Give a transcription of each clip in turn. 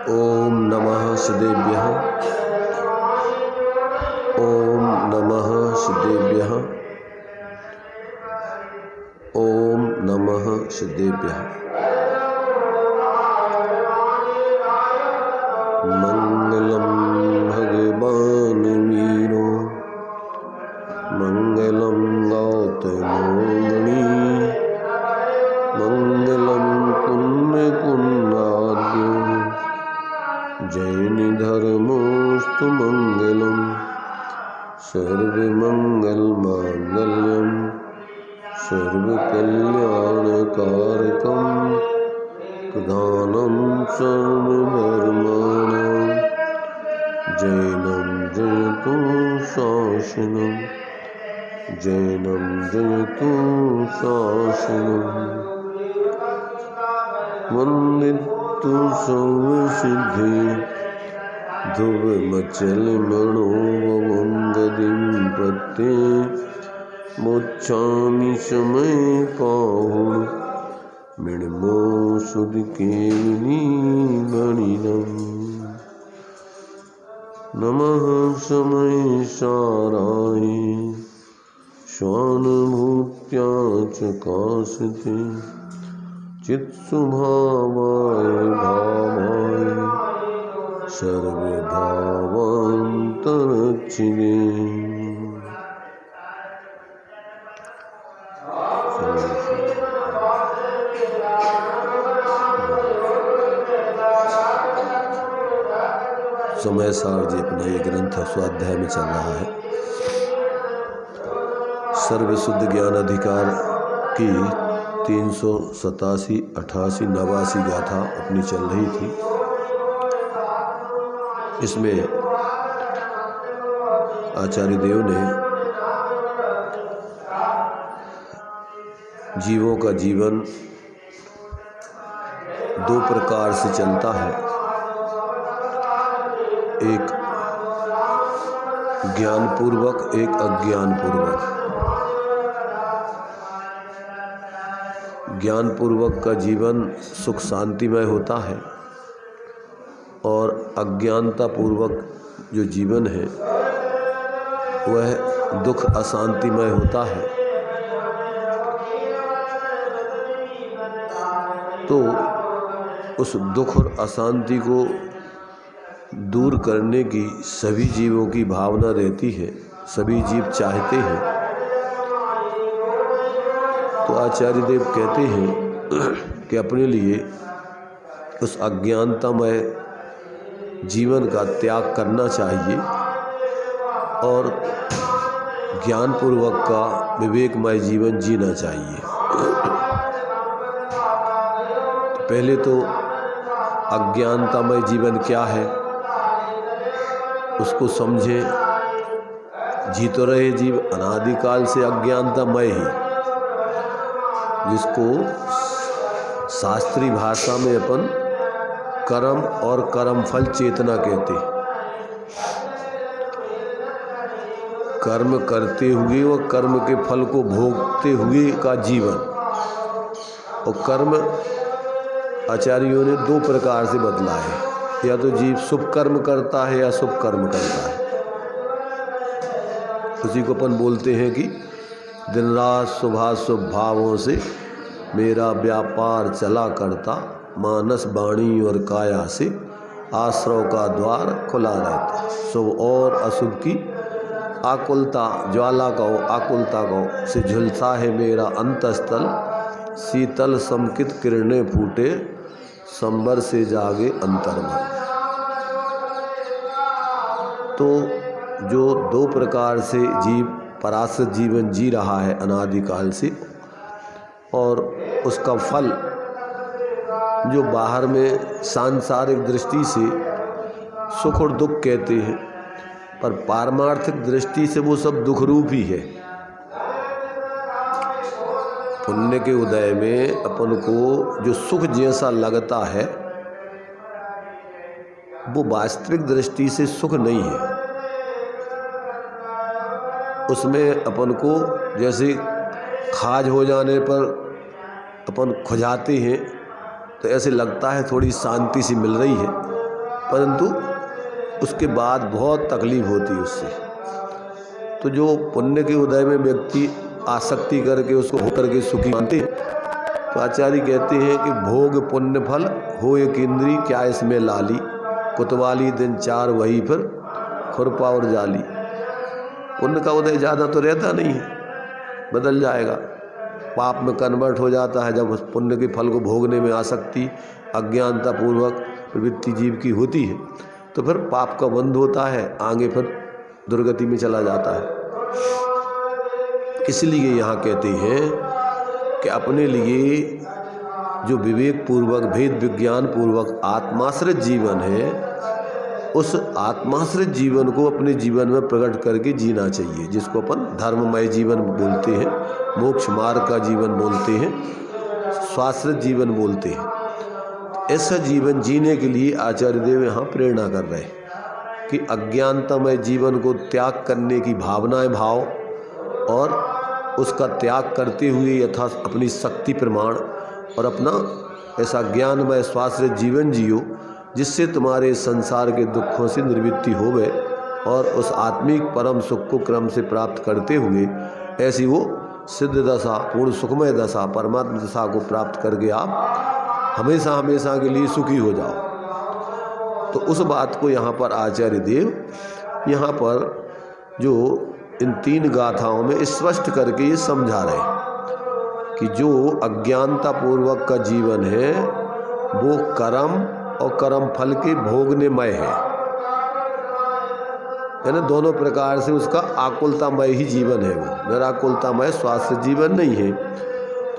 ओम नमः सिद्धेभ्यः। ओम नमः सिद्धेभ्यः। ओम नमः सिद्धेभ्यः। मंगलम भगवान वीरो मंगलम गौतमो मुनि मंगलम पुण्य पुण्याद्यो जैन धर्मोस्तु मंगलम सर्वमंगल मांगल्यम सर्वकल्याणकारकम प्रधानम सर्वधर्माणां जैनं जयतु शासनं जैनं जयतु शासनं वन्दितु सर्वसिद्धि ध्रुवमचलमणोवङ्गदिं प्रत्ये मोक्षामि समय पाहुः मृण्मो सुदकेलिनीगणिनम् नमः समय साराय स्वानुभूत्या चकाशते चित्स्वभावाय भावाय सर्वभावान्तरच्छिने समय सार जी अपना ये ग्रंथ स्वाध्याय में चल रहा है। सर्वशुद्ध ज्ञान अधिकार की 387, 88, 89 गाथा अपनी चल रही थी। इसमें आचार्य देव ने जीवों का जीवन दो प्रकार से चलता है, एक ज्ञानपूर्वक, एक अज्ञानपूर्वक। ज्ञानपूर्वक का जीवन सुख शांतिमय होता है और अज्ञानतापूर्वक जो जीवन है वह दुख अशांतिमय होता है। तो उस दुख और अशांति को दूर करने की सभी जीवों की भावना रहती है, सभी जीव चाहते हैं। तो आचार्य देव कहते हैं कि अपने लिए उस अज्ञानतामय जीवन का त्याग करना चाहिए और ज्ञानपूर्वक का विवेकमय जीवन जीना चाहिए। पहले तो अज्ञानतामय जीवन क्या है उसको समझें। जी तो रहे जीव अनादिकाल से अज्ञानतामय ही, जिसको शास्त्रीय भाषा में अपन कर्म और कर्मफल चेतना कहते हैं। कर्म करते हुए व कर्म के फल को भोगते हुए का जीवन। और कर्म आचार्यों ने दो प्रकार से बदला है, या तो जीव शुभ कर्म करता है या शुभ कर्म करता है। उसी को अपन बोलते हैं कि दिन रात शुभाशुभ भावों से मेरा व्यापार चला करता, मानस वाणी और काया से आश्रव का द्वार खुला रहता। शुभ और अशुभ की आकुलता ज्वाला का आकुलता का से झुलसा है मेरा अंतस्थल, शीतल समकित किरणें फूटे संबर से जागे अंतर्मन। तो जो दो प्रकार से जीव पराश्रित जीवन जी रहा है अनादिकाल से, और उसका फल जो बाहर में सांसारिक दृष्टि से सुख और दुख कहते हैं, पर पारमार्थिक दृष्टि से वो सब दुख रूप ही है। पुण्य के उदय में अपन को जो सुख जैसा लगता है वो वास्तविक दृष्टि से सुख नहीं है। उसमें अपन को जैसे खाज हो जाने पर अपन खुजाते हैं तो ऐसे लगता है थोड़ी शांति सी मिल रही है, परंतु उसके बाद बहुत तकलीफ होती है उससे। तो जो पुण्य के उदय में व्यक्ति आसक्ति करके उसको होकर के सुखी मानते हैं, तो आचार्य कहते हैं कि भोग पुण्य फल हो एक इंद्री, क्या इसमें लाली, कुतवाली दिन चार वही फिर खुरपा और जाली। पुण्य का उदय ज़्यादा तो रहता नहीं है, बदल जाएगा, पाप में कन्वर्ट हो जाता है। जब उस पुण्य के फल को भोगने में आसक्ति अज्ञानता पूर्वक प्रवृत्ति जीव की होती है तो फिर पाप का बंध होता है, आगे फिर दुर्गति में चला जाता है। इसलिए यहाँ कहते हैं कि अपने लिए जो विवेक पूर्वक भेद विज्ञान पूर्वक आत्माश्रित जीवन है, उस आत्माश्रित जीवन को अपने जीवन में प्रकट करके जीना चाहिए, जिसको अपन धर्ममय जीवन बोलते हैं, मोक्ष मार्ग का जीवन बोलते हैं, स्वाश्रित जीवन बोलते हैं। ऐसा जीवन जीने के लिए आचार्य देव यहाँ प्रेरणा कर रहे हैं कि अज्ञानतामय जीवन को त्याग करने की भावनाएं भाव और उसका त्याग करते हुए यथा अपनी शक्ति प्रमाण और अपना ऐसा ज्ञानमय स्वाश्रित जीवन जियो, जिससे तुम्हारे संसार के दुखों से निवृत्ति होवे और उस आत्मिक परम सुख को क्रम से प्राप्त करते हुए ऐसी वो सिद्ध दशा, पूर्ण सुखमय दशा, परमात्मा दशा को प्राप्त करके आप हमेशा हमेशा के लिए सुखी हो जाओ। तो उस बात को यहाँ पर आचार्य देव यहाँ पर जो इन 3 गाथाओं में स्पष्ट करके ये समझा रहे हैं कि जो अज्ञानता पूर्वक का जीवन है वो कर्म और कर्म फल के भोगनेमय है, यानी दोनों प्रकार से उसका आकुलतामय ही जीवन है, वो निराकुलतामय स्वास्थ्य जीवन नहीं है।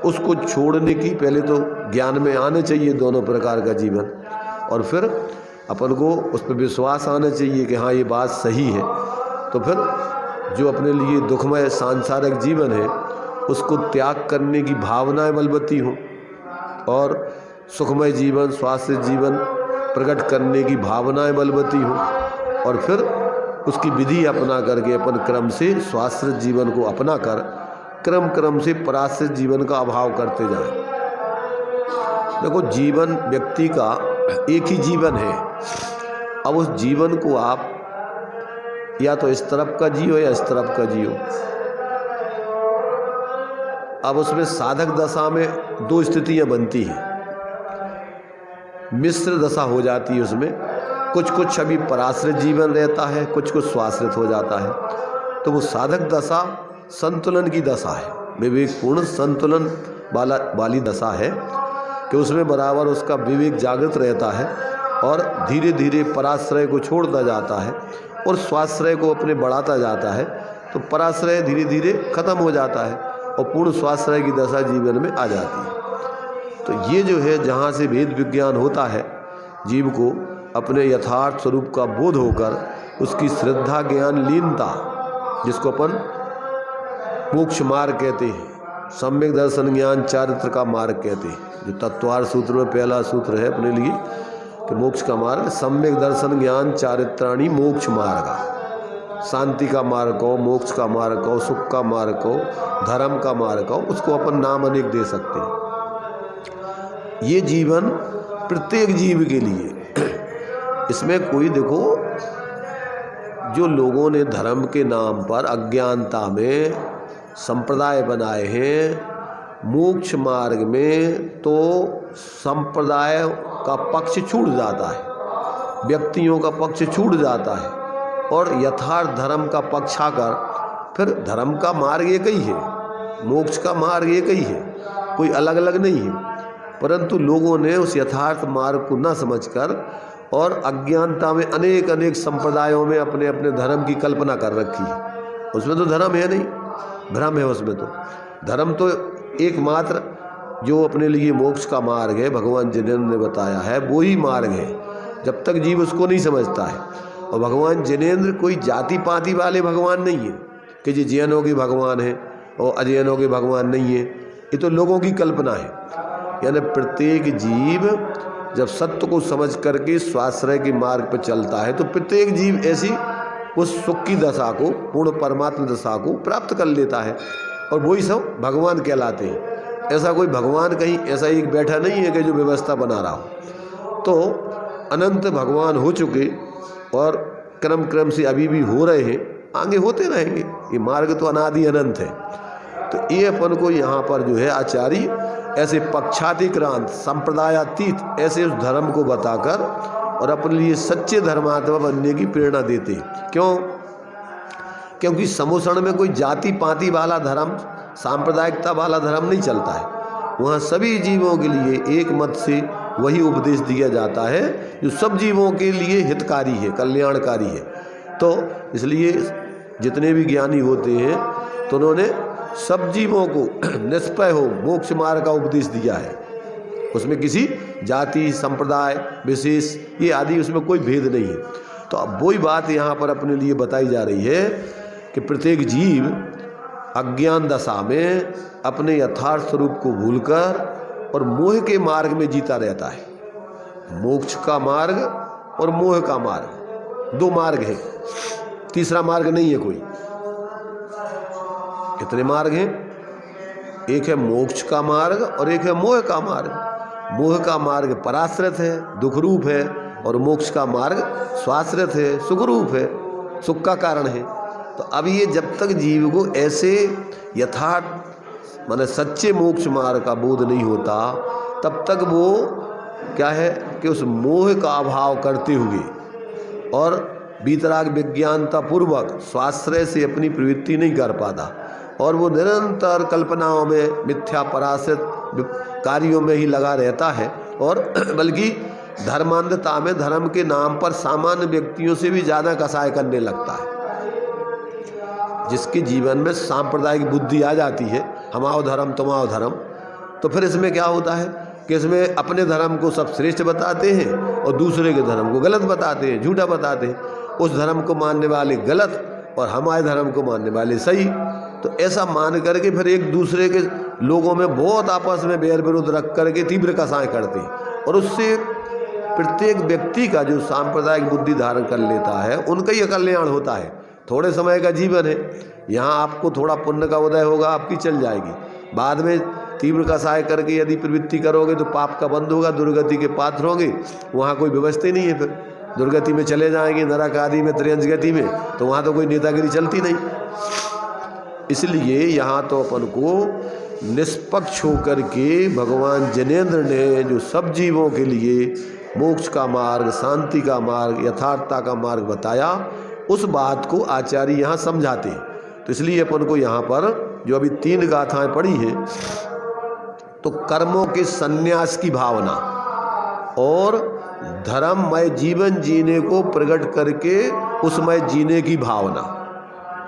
उसको छोड़ने की पहले तो ज्ञान में आने चाहिए दोनों प्रकार का जीवन, और फिर अपन को उस पर विश्वास आना चाहिए कि हाँ ये बात सही है। तो फिर जो अपने लिए दुखमय सांसारिक जीवन है उसको त्याग करने की भावनाएं बलवती हों और सुखमय जीवन स्वास्थ्य जीवन प्रकट करने की भावनाएं बलवती हों, और फिर उसकी विधि अपना करके अपन क्रम से स्वाश्रित जीवन को अपना कर क्रम क्रम से पराश्रित जीवन का अभाव करते जाएं। देखो, जीवन व्यक्ति का एक ही जीवन है। अब उस जीवन को आप या तो इस तरफ का जियो या इस तरफ का जियो। अब उसमें साधक दशा में 2 स्थितियां बनती हैं, मिश्र दशा हो जाती है। उसमें कुछ अभी पराश्रित जीवन रहता है, कुछ स्वाश्रित हो जाता है। तो वो साधक दशा संतुलन की दशा है, विवेकपूर्ण संतुलन वाली दशा है कि उसमें बराबर उसका विवेक जागृत रहता है और धीरे धीरे पराश्रय को छोड़ता जाता है और स्वाश्रय को अपने बढ़ाता जाता है। तो पराश्रय धीरे धीरे खत्म हो जाता है और पूर्ण स्वाश्रय की दशा जीवन में आ जाती है। तो ये जो है, जहाँ से भेद विज्ञान होता है, जीव को अपने यथार्थ स्वरूप का बोध होकर उसकी श्रद्धा ज्ञान लीनता, जिसको अपन मोक्ष मार्ग कहते हैं, सम्यक दर्शन ज्ञान चारित्र का मार्ग कहते हैं। जो तत्वार्थ सूत्र में पहला सूत्र है अपने लिए कि मोक्ष का मार्ग सम्यक दर्शन ज्ञान चारित्राणी मोक्ष मार्ग, शांति का मार्ग हो, मोक्ष का मार्ग हो, सुख का मार्ग हो, धर्म का मार्ग हो, उसको अपन नाम अनेक दे सकते हैं। ये जीवन प्रत्येक जीव के लिए, इसमें कोई देखो, जो लोगों ने धर्म के नाम पर अज्ञानता में संप्रदाय बनाए हैं, मोक्ष मार्ग में तो संप्रदाय का पक्ष छूट जाता है, व्यक्तियों का पक्ष छूट जाता है और यथार्थ धर्म का पक्ष आकर फिर धर्म का मार्ग एक ही है, मोक्ष का मार्ग एक ही है, कोई अलग अलग नहीं है। परंतु लोगों ने उस यथार्थ मार्ग को न समझकर और अज्ञानता में अनेक अनेक संप्रदायों में अपने अपने धर्म की कल्पना कर रखी है। उसमें तो धर्म है नहीं, भ्रम है उसमें। तो धर्म तो एकमात्र जो अपने लिए मोक्ष का मार्ग है, भगवान जिनेंद्र ने बताया है, वो ही मार्ग है, जब तक जीव उसको नहीं समझता है। और भगवान जिनेंद्र कोई जाति पाति वाले भगवान नहीं है कि जी जैनों के भगवान है और अजैनों के भगवान नहीं है, ये तो लोगों की कल्पना है। यानी प्रत्येक जीव जब सत्य को समझ करके स्वाश्रय के मार्ग पर चलता है तो प्रत्येक जीव ऐसी उस सुख की दशा को, पूर्ण परमात्मा दशा को प्राप्त कर लेता है और वही सब भगवान कहलाते हैं। ऐसा कोई भगवान कहीं ऐसा एक बैठा नहीं है कि जो व्यवस्था बना रहा हो। तो अनंत भगवान हो चुके और क्रम क्रम से अभी भी हो रहे हैं, आगे होते रहेंगे। ये मार्ग तो अनादि अनंत है। तो ये अपन को यहाँ पर जो है आचार्य ऐसे पक्षातिक्रांत संप्रदायातीत ऐसे उस धर्म को बताकर और अपने लिए सच्चे धर्मात्मा बनने की प्रेरणा देते हैं। क्यों? क्योंकि समूषण में कोई जाति पाति वाला धर्म, सांप्रदायिकता वाला धर्म नहीं चलता है। वहाँ सभी जीवों के लिए एक मत से वही उपदेश दिया जाता है जो सब जीवों के लिए हितकारी है, कल्याणकारी है। तो इसलिए जितने भी ज्ञानी होते हैं तो उन्होंने सब जीवों को निष्पय हो मोक्ष मार्ग का उपदेश दिया है। उसमें किसी जाति संप्रदाय विशेष ये आदि उसमें कोई भेद नहीं है। तो अब वही बात यहाँ पर अपने लिए बताई जा रही है कि प्रत्येक जीव अज्ञान दशा में अपने यथार्थ स्वरूप को भूलकर और मोह के मार्ग में जीता रहता है। मोक्ष का मार्ग और मोह का मार्ग, दो मार्ग है, तीसरा मार्ग नहीं है कोई। कितने मार्ग हैं? एक है मोक्ष का मार्ग और एक है मोह का मार्ग। मोह का मार्ग पराश्रित है, दुख रूप है, और मोक्ष का मार्ग स्वाश्रित है, सुख रूप है, सुख का कारण है। तो अब ये जब तक जीव को ऐसे यथार्थ माने सच्चे मोक्ष मार्ग का बोध नहीं होता तब तक वो क्या है कि उस मोह का अभाव करते हुए और वीतराग विज्ञानता पूर्वक स्वाश्रय से अपनी प्रवृत्ति नहीं कर पाता और वो निरंतर कल्पनाओं में मिथ्या पराश्रित कार्यों में ही लगा रहता है और बल्कि धर्मांधता में धर्म के नाम पर सामान्य व्यक्तियों से भी ज़्यादा कसाय करने लगता है। जिसके जीवन में सांप्रदायिक बुद्धि आ जाती है, हमाओ धर्म तुम्हाओ धर्म, तो फिर इसमें क्या होता है कि इसमें अपने धर्म को सब श्रेष्ठ बताते हैं और दूसरे के धर्म को गलत बताते हैं, झूठा बताते हैं। उस धर्म को मानने वाले गलत और हमारे धर्म को मानने वाले सही। तो ऐसा मान करके फिर एक दूसरे के लोगों में बहुत आपस में बैर विरोध रख करके तीव्र कसाय करते हैं और उससे प्रत्येक व्यक्ति का जो सांप्रदायिक बुद्धि धारण कर लेता है उनका ही कल्याण होता है। थोड़े समय का जीवन है, यहाँ आपको थोड़ा पुण्य का उदय होगा, आपकी चल जाएगी। बाद में तीव्र कसाय करके यदि प्रवृत्ति करोगे तो पाप का बंध होगा, दुर्गति के पात्र होंगे। वहाँ कोई व्यवस्था ही नहीं है, फिर दुर्गति में चले जाएंगे, नरक आदि में, त्रियंश गति में, तो वहाँ तो कोई नेतागिरी चलती नहीं। इसलिए यहाँ तो अपन को निष्पक्ष होकर के भगवान जनेन्द्र ने जो सब जीवों के लिए मोक्ष का मार्ग, शांति का मार्ग, यथार्थता का मार्ग बताया, उस बात को आचार्य यहाँ समझाते हैं। तो इसलिए अपन को यहाँ पर जो अभी 3 गाथाएं पढ़ी हैं, तो कर्मों के संन्यास की भावना और धर्ममय जीवन जीने को प्रकट करके उसमय जीने की भावना,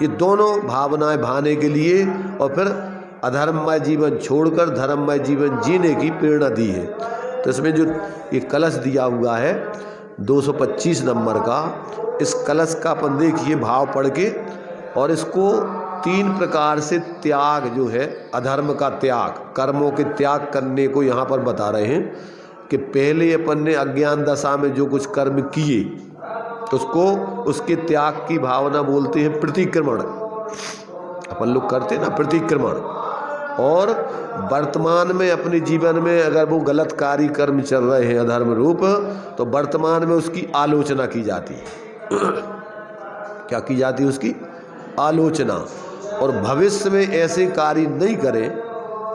ये दोनों भावनाएं भाने के लिए और फिर अधर्ममय जीवन छोड़कर धर्ममय जीवन जीने की प्रेरणा दी है। तो इसमें जो ये कलश दिया हुआ है 225 नंबर का, इस कलश का अपन देखिए भाव पढ़ के, और इसको 3 प्रकार से त्याग जो है अधर्म का त्याग, कर्मों के त्याग करने को यहाँ पर बता रहे हैं कि पहले अपन ने अज्ञान दशा में जो कुछ कर्म किए उसको उसके त्याग की भावना बोलते हैं प्रतिक्रमण। अपन लोग करते हैं ना प्रतिक्रमण। और वर्तमान में अपने जीवन में अगर वो गलत कार्य कर्म चल रहे हैं अधर्म रूप, तो वर्तमान में उसकी आलोचना की जाती है। क्या की जाती है? उसकी आलोचना। और भविष्य में ऐसे कार्य नहीं करें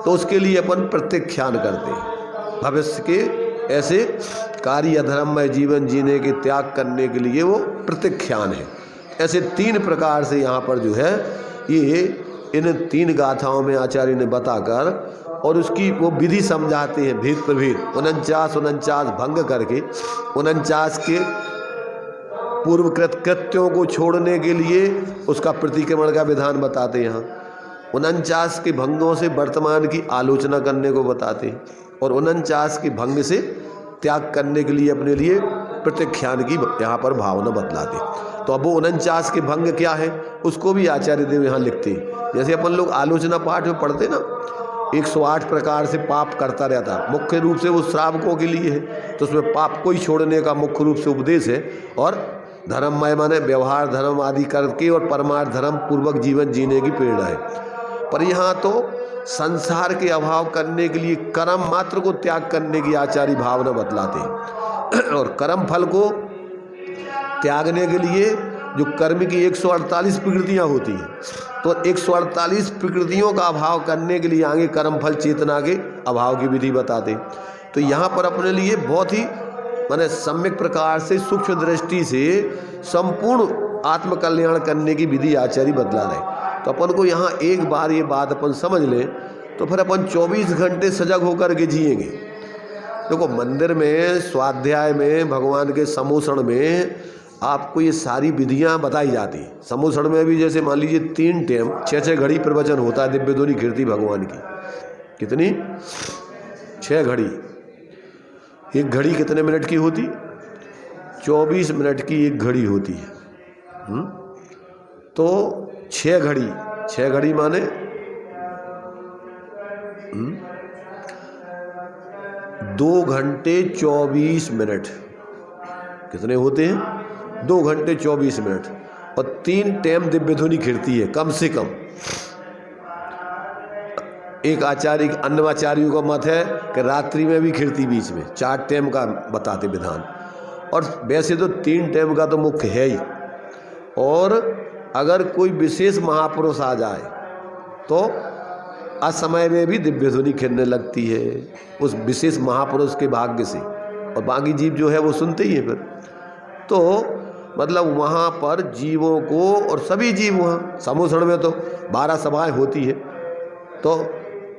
तो उसके लिए अपन प्रत्याख्यान करते हैं। भविष्य के ऐसे कार्य अधर्ममय जीवन जीने के त्याग करने के लिए वो प्रत्याख्यान है। ऐसे 3 प्रकार से यहाँ पर जो है ये इन 3 गाथाओं में आचार्य ने बताकर और उसकी वो विधि समझाते हैं, भेद प्रभेद 49 भंग करके 49 के पूर्वकृत कृत्यों को छोड़ने के लिए उसका प्रतिक्रमण का विधान बताते हैं। यहाँ 49 के भंगों से वर्तमान की आलोचना करने को बताते हैं और 49 के भंग से त्याग करने के लिए अपने लिए प्रत्याख्यान की यहाँ पर भावना बतलाते। तो अब वो 49 के भंग क्या है उसको भी आचार्य देव यहाँ लिखते हैं। जैसे अपन लोग आलोचना पाठ में पढ़ते ना, 108 प्रकार से पाप करता रहता है, मुख्य रूप से वो श्रावकों के लिए है, तो उसमें पाप को ही छोड़ने का मुख्य रूप से उपदेश है। और धर्ममय माने व्यवहार धर्म आदि करके और परमार्थ धर्म पूर्वक जीवन जीने की प्रेरणा है। पर यहाँ तो संसार के अभाव करने के लिए कर्म मात्र को त्याग करने की आचार्य भावना बतलाते हैं। और कर्म फल को त्यागने के लिए जो कर्म की 148 प्रकृतियाँ होती हैं, तो 148 प्रकृतियों का अभाव करने के लिए आगे कर्म फल चेतना के अभाव की विधि बताते। तो यहाँ पर अपने लिए बहुत ही माने सम्यक प्रकार से सूक्ष्म दृष्टि से संपूर्ण आत्मकल्याण करने की विधि आचार्य बतला रहे। तो अपन को यहाँ एक बार ये बात अपन समझ लें तो फिर अपन 24 घंटे सजग होकर के जिएंगे। देखो मंदिर में, स्वाध्याय में, भगवान के समोषण में आपको ये सारी विधियाँ बताई जाती हैं। समोषण में भी जैसे मान लीजिए 3 टाइम 6-6 घड़ी प्रवचन होता है दिव्य ध्वनि कीर्ति भगवान की। कितनी? 6 घड़ी। एक घड़ी कितने मिनट की होती? 24 मिनट की एक घड़ी होती है। तो 6 घड़ी, 6 घड़ी माने 2 घंटे 24 मिनट। कितने होते हैं? 2 घंटे 24 मिनट। और 3 टाइम दिव्य ध्वनि कीर्ति है कम से कम। एक आचार्य, अन्नवाचार्यों का मत है कि रात्रि में भी कीर्ति बीच में 4 टाइम का बताते विधान। और वैसे तो 3 टाइम का तो मुख्य है ही। और अगर कोई विशेष महापुरुष आ जाए तो असमय में भी दिव्य ध्वनि खिलने लगती है उस विशेष महापुरुष के भाग्य से, और बाकी जीव जो है वो सुनते ही हैं फिर। तो मतलब वहाँ पर जीवों को, और सभी जीव वहाँ समोषण में तो 12 सभाएँ होती है, तो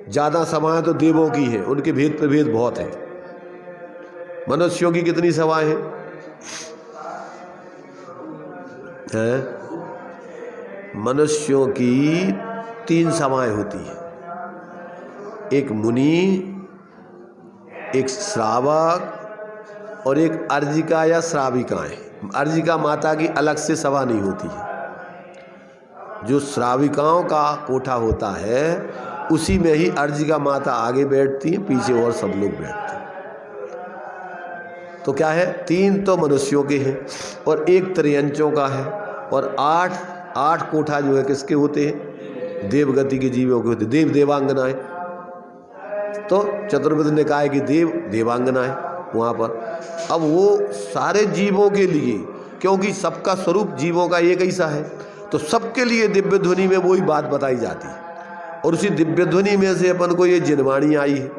ज़्यादा सभाएँ तो देवों की हैं, उनके भेद प्रभेद बहुत हैं। मनुष्यों की कितनी सभाएँ हैं? मनुष्यों की 3 सभाएँ होती हैं। एक मुनि, एक श्रावक और एक अर्जिका या श्राविकाएँ। अर्जिका माता की अलग से सभा नहीं होती है। जो श्राविकाओं का कोठा होता है उसी में ही अर्जिका माता आगे बैठती है, पीछे और सब लोग बैठते हैं। तो क्या है? 3 तो मनुष्यों के हैं और 1 त्रियंचों का है, और 8 कोठा जो है किसके होते हैं? देवगति के जीवों के होते हैं। देव देवांगनाएं, तो चतुर्विध निकाय की देव देवांगनाएं वहाँ पर। अब वो सारे जीवों के लिए, क्योंकि सबका स्वरूप जीवों का एक ऐसा है, तो सबके लिए दिव्य ध्वनि में वही बात बताई जाती है। और उसी दिव्य ध्वनि में से अपन को ये जिनवाणी आई है।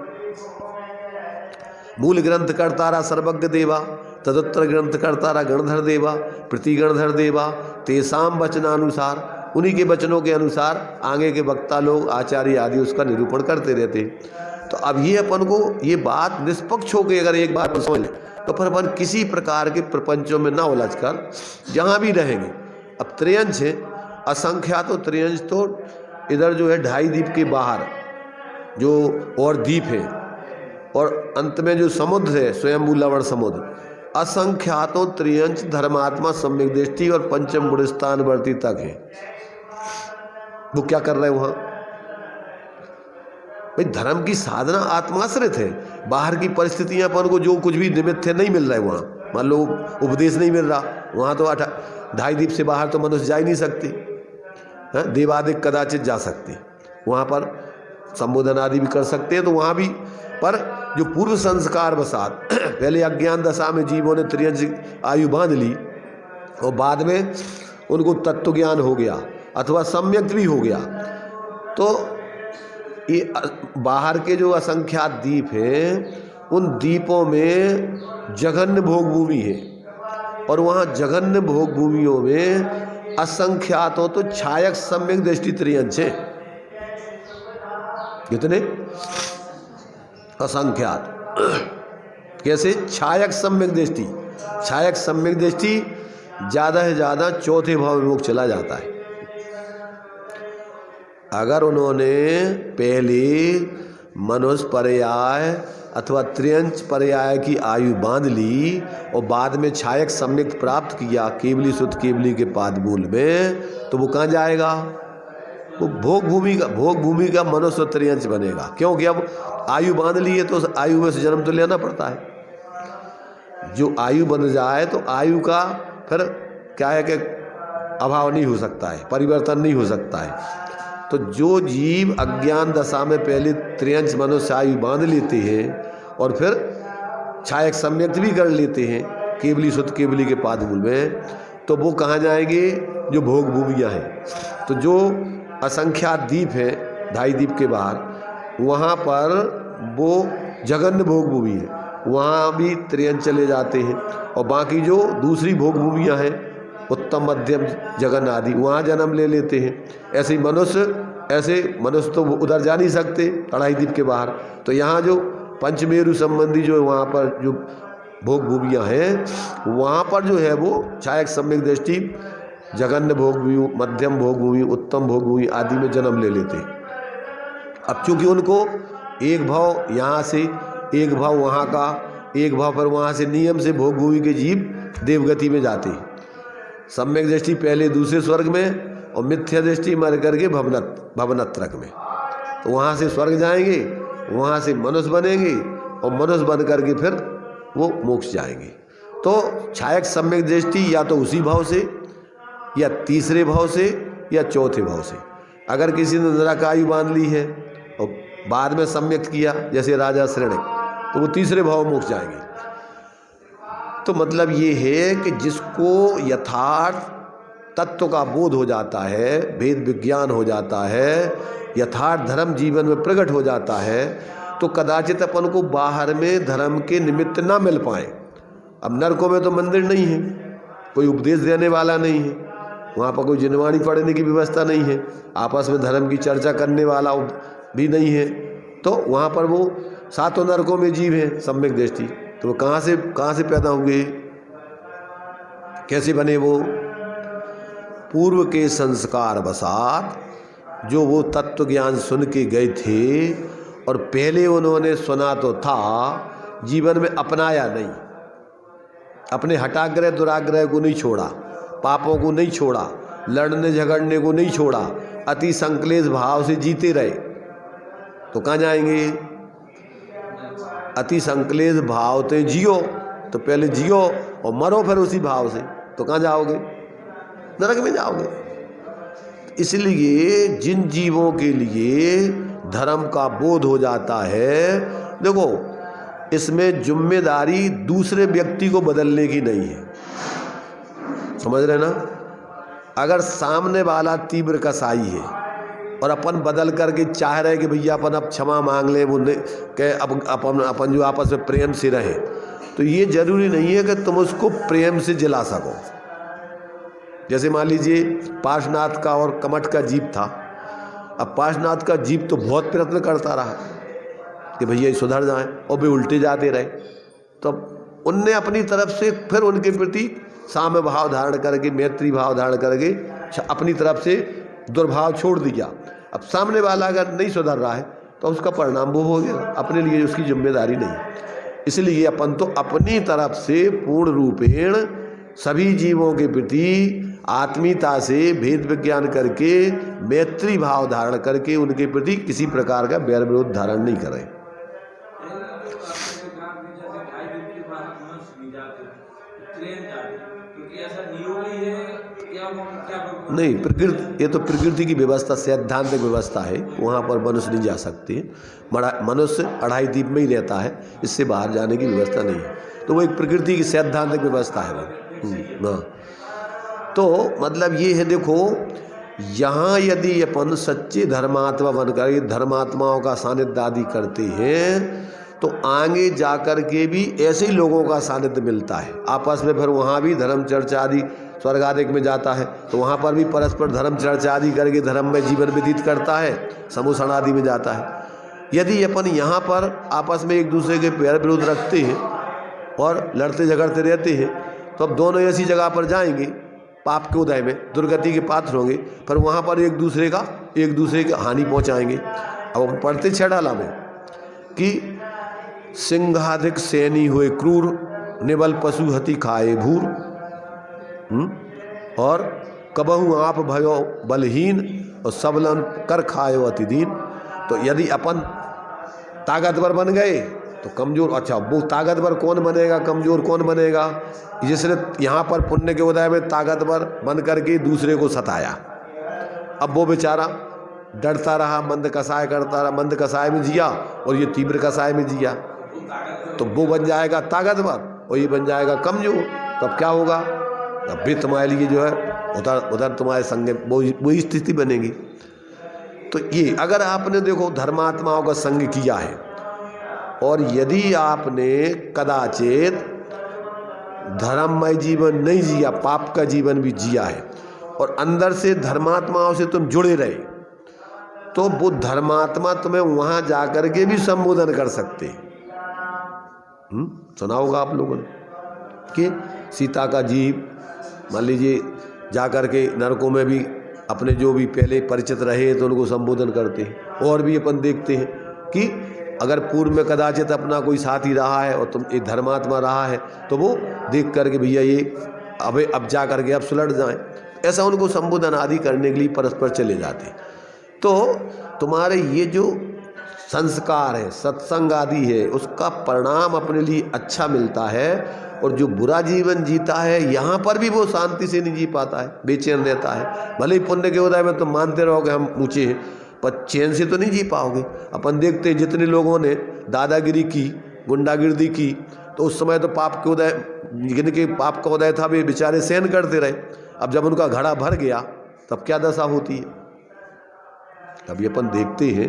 मूल ग्रंथ कर्तारा सर्वज्ञ देवा, तदुत्तर ग्रंथ कर्तारा गणधर देवा, प्रति गणधर देवा, तेसाम वचनानुसार, उन्हीं के वचनों के अनुसार आगे के वक्ता लोग, आचार्य आदि उसका निरूपण करते रहते। तो अब ये अपन को ये बात निष्पक्ष हो गई, अगर एक बात समझ लें तो फिर अपन किसी प्रकार के प्रपंचों में ना उलझ कर जहाँ भी रहेंगे। अब त्रियंश है, असंख्यात तो त्रियंश, तो इधर जो है 2.5 द्वीप के बाहर जो और द्वीप है, और अंत में जो समुद्र है स्वयंभू लवण समुद्र, असंख्यातों त्रियंश धर्मात्मा सम्यक दृष्टि और पंचम गुणस्थानवर्ती तक है। वो क्या कर रहे हैं वहाँ? भाई धर्म की साधना आत्माश्रित है। बाहर की परिस्थितियां अपन को जो कुछ भी निमित्त है नहीं मिल रहा है वहाँ। मान लो उपदेश नहीं मिल रहा, वहाँ तो 2.5 द्वीप से बाहर तो मनुष्य जा ही नहीं सकते। देवादिक कदाचित जा सकते, वहाँ पर संबोधन आदि भी कर सकते हैं। तो वहाँ भी, पर जो पूर्व संस्कार बसात पहले अज्ञान दशा में जीवों ने त्रियंश आयु बांध ली और बाद में उनको तत्व ज्ञान हो गया अथवा सम्यक भी हो गया, तो ये बाहर के जो असंख्यात द्वीप हैं उन द्वीपों में जघन्य भोग भूमि है, और वहाँ जघन्य भोग भूमियों में असंख्यातों तो छायक सम्यक दृष्टि त्रियंश है। कितने? असंख्यात। कैसे? छायक सम्यक दृष्टि। छायक सम्यक दृष्टि ज़्यादा से ज़्यादा 4थे भाव में चला जाता है। अगर उन्होंने पहले मनुष्य पर्याय अथवा त्रियंश पर्याय की आयु बांध ली और बाद में छायक सम्यक प्राप्त किया केवली शुद्ध केवली के पादमूल में, तो वो कहाँ जाएगा? वो भोग भूमि का मनुष्य त्रियंश बनेगा। क्योंकि अब आयु बांध ली है तो आयु में से जन्म तो लेना पड़ता है। जो आयु बन जाए तो आयु का फिर क्या है कि अभाव नहीं हो सकता है, परिवर्तन नहीं हो सकता है। तो जो जीव अज्ञान दशा में पहले त्रियंश मनुष्य आयु बांध लेते हैं और फिर छायक सम्यक्त भी कर लेते हैं केवली सुत केवली के पादमूल में, तो वो कहाँ जाएंगे? जो भोग भूमियाँ हैं। तो जो असंख्यात द्वीप है 2.5 द्वीप के बाहर, वहाँ पर वो जघन्य भोग भूमि है, वहाँ भी त्रियंश चले जाते हैं। और बाकी जो दूसरी भोग भूमियाँ हैं उत्तम मध्यम जगन आदि, वहाँ जन्म ले लेते हैं। ऐसे मनुष्य तो उधर जा नहीं सकते 2.5 द्वीप के बाहर। तो यहाँ जो पंचमेरु संबंधी जो वहाँ पर जो भोग भूमियाँ हैं, वहाँ पर जो है वो छायक सम्यक दृष्टि जघन्य भोग भूमि, मध्यम भोग भूमि, उत्तम भोग भूमि आदि में जन्म ले लेते हैं। अब चूँकि उनको एक भाव यहाँ से, एक भाव वहाँ का, एक भाव पर वहाँ से नियम से भोग भूमि के जीव देवगति में जाते हैं। सम्यक दृष्टि पहले दूसरे स्वर्ग में और मिथ्या दृष्टि मर करके भवनत्रक में। तो वहाँ से स्वर्ग जाएंगे, वहाँ से मनुष्य बनेंगे और मनुष्य बन करके फिर वो मोक्ष जाएंगे। तो छायक सम्यक दृष्टि या तो उसी भाव से या तीसरे भाव से या चौथे भाव से। अगर किसी ने नरकायु बांध ली है और बाद में सम्यक किया जैसे राजा श्रेणिक, तो वो तीसरे भाव में मोक्ष जाएंगे। तो मतलब ये है कि जिसको यथार्थ तत्व का बोध हो जाता है, भेद विज्ञान हो जाता है, यथार्थ धर्म जीवन में प्रकट हो जाता है, तो कदाचित अपन को बाहर में धर्म के निमित्त ना मिल पाए। अब नरकों में तो मंदिर नहीं है, कोई उपदेश देने वाला नहीं है, वहाँ पर कोई जिनवाणी पढ़ने की व्यवस्था नहीं है, आपस में धर्म की चर्चा करने वाला भी नहीं है। तो वहाँ पर वो 7 नरकों में जीव हैं सम्यक दृष्टि। तो वो कहाँ से पैदा हुए, कैसे बने? वो पूर्व के संस्कार बसात जो वो तत्व ज्ञान सुन के गए थे और पहले उन्होंने सुना तो था, जीवन में अपनाया नहीं, अपने हटाग्रह दुराग्रह को नहीं छोड़ा, पापों को नहीं छोड़ा, लड़ने झगड़ने को नहीं छोड़ा, अति संक्लेश भाव से जीते रहे। तो कहाँ जाएंगे? अति संक्लेश भाव से जियो, तो पहले जियो और मरो फिर उसी भाव से, तो कहाँ जाओगे? नरक में जाओगे। इसलिए जिन जीवों के लिए धर्म का बोध हो जाता है, देखो इसमें जिम्मेदारी दूसरे व्यक्ति को बदलने की नहीं है, समझ रहे ना? अगर सामने वाला तीव्र कसाई है और अपन बदल करके चाह रहे कि भैया अपन अब क्षमा मांग ले, वो कि अब अपन जो आपस में प्रेम से रहे, तो ये जरूरी नहीं है कि तुम उसको प्रेम से जिला सको। जैसे मान लीजिए पार्श्वनाथ का और कमठ का जीव था। अब पार्श्वनाथ का जीव तो बहुत प्रयत्न करता रहा कि भैया सुधर जाएं, और वे उल्टे जाते रहे। तो उनने अपनी तरफ से फिर उनके प्रति साम्य भाव धारण करके, मैत्री भाव धारण करके अपनी तरफ से दुर्भाव छोड़ दिया। अब सामने वाला अगर नहीं सुधर रहा है तो उसका परिणाम वो हो गया, अपने लिए उसकी जिम्मेदारी नहीं। इसलिए अपन तो अपनी तरफ से पूर्ण रूपेण सभी जीवों के प्रति आत्मीयता से भेद विज्ञान करके, मैत्री भाव धारण करके उनके प्रति किसी प्रकार का बैर विरोध धारण नहीं करें। नहीं, प्रकृति, ये तो प्रकृति की व्यवस्था, सैद्धांतिक व्यवस्था है, वहाँ पर मनुष्य नहीं जा सकते। मनुष्य 2.5 द्वीप में ही रहता है, इससे बाहर जाने की व्यवस्था नहीं है। तो वो एक प्रकृति की सैद्धांतिक व्यवस्था है वो। तो मतलब ये है, देखो यहाँ यदि अपन सच्चे धर्मात्मा बनकर धर्मात्माओं का सानिध्य आदि करते हैं तो आगे जाकर के भी ऐसे ही लोगों का सानिध्य मिलता है। आपस में फिर वहाँ भी धर्म चर्चा आदि स्वर्ग आदि में जाता है, तो वहाँ पर भी परस्पर धर्म चर्चा आदि करके धर्म में जीवन व्यतीत करता है, समूषण आदि में जाता है। यदि अपन यहाँ पर आपस में एक दूसरे के बैर विरोध रखते हैं और लड़ते झगड़ते रहते हैं, तो अब दोनों ऐसी जगह पर जाएंगे, पाप के उदय में दुर्गति के पात्र होंगे, पर वहाँ पर एक दूसरे की हानि पहुँचाएंगे। अब हम पढ़ते 6 डाला में कि सिंहाधिक सैनी हुए क्रूर, निबल पशु हति खाए भूर, और कबहू आप भयो बलहीन और सबलन कर खायो अति दीन। तो यदि अपन ताकतवर बन गए तो कमजोर, अच्छा वो ताकतवर कौन बनेगा, कमजोर कौन बनेगा? जिसने यहाँ पर पुण्य के उदय में ताकतवर बन करके दूसरे को सताया, अब वो बेचारा डरता रहा, मंद कसाय करता रहा, मंद कसाय में जिया और ये तीव्र कसाय में जिया, तो वो बन जाएगा ताकतवर और ये बन जाएगा कमजोर। तब क्या होगा? तब भी तुम्हारे लिए जो है उधर उधर तुम्हारे संग वही स्थिति बनेगी। तो ये अगर आपने देखो धर्मात्माओं का संग किया है और यदि आपने कदाचित धर्ममय जीवन नहीं जिया, पाप का जीवन भी जिया है और अंदर से धर्मात्माओं से तुम जुड़े रहे, तो वो धर्मात्मा तुम्हें वहां जाकर के भी संबोधन कर सकते हैं। सुना होगा आप लोगों ने कि सीता का जीव मान लीजिए जाकर के नरकों में भी अपने जो भी पहले परिचित रहे तो उनको संबोधन करते हैं। और भी अपन देखते हैं कि अगर पूर्व में कदाचित अपना कोई साथी रहा है और तुम एक धर्मात्मा रहा है तो वो देख करके भैया ये अब जा करके अब सुलट जाएं, ऐसा उनको संबोधन आदि करने के लिए परस्पर चले जाते हैं। तो तुम्हारे ये जो संस्कार है, सत्संग आदि है, उसका परिणाम अपने लिए अच्छा मिलता है। और जो बुरा जीवन जीता है यहाँ पर भी वो शांति से नहीं जी पाता है, बेचैन रहता है। भले ही पुण्य के उदय में तुम मानते रहोगे हम ऊँचे हैं, पर चैन से तो नहीं जी पाओगे। अपन देखते हैं जितने लोगों ने दादागिरी की, गुंडागिर्दी की, तो उस समय तो पाप के उदय, जिनके पाप का उदय था वे बेचारे सहन करते रहे। अब जब उनका घड़ा भर गया तब क्या दशा होती है? अभी अपन देखते हैं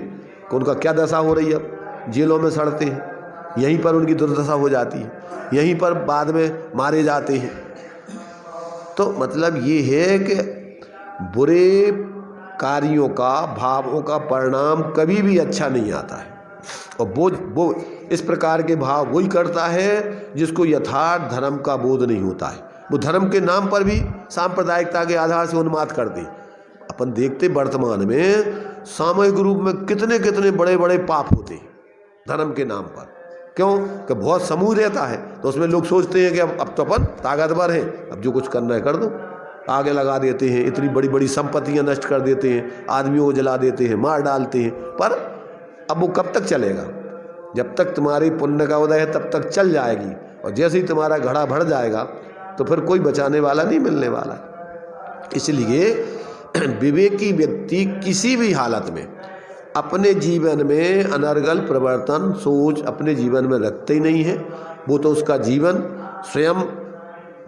कि उनका क्या दशा हो रही है। अब जेलों में सड़ते हैं, यहीं पर उनकी दुर्दशा हो जाती है, यहीं पर बाद में मारे जाते हैं। तो मतलब ये है कि बुरे कार्यों का, भावों का परिणाम कभी भी अच्छा नहीं आता है। और वो इस प्रकार के भाव वही करता है जिसको यथार्थ धर्म का बोध नहीं होता है। वो धर्म के नाम पर भी सांप्रदायिकता के आधार से उन्माद कर दे। अपन देखते वर्तमान में सामूहिक रूप में कितने कितने बड़े बड़े पाप होते हैं धर्म के नाम पर। क्यों? कि बहुत समूह रहता है तो उसमें लोग सोचते हैं कि अब तो अपन ताकतवर हैं, अब जो कुछ करना है कर दो, आगे लगा देते हैं, इतनी बड़ी बड़ी संपत्तियां नष्ट कर देते हैं, आदमियों को जला देते हैं, मार डालते हैं। पर अब वो कब तक चलेगा? जब तक तुम्हारी पुण्य का उदय है तब तक चल जाएगी, और जैसे ही तुम्हारा घड़ा भर जाएगा तो फिर कोई बचाने वाला नहीं मिलने वाला। इसलिए विवेकी व्यक्ति किसी भी हालत में अपने जीवन में अनर्गल प्रवर्तन सोच अपने जीवन में रखते ही नहीं है। वो तो उसका जीवन स्वयं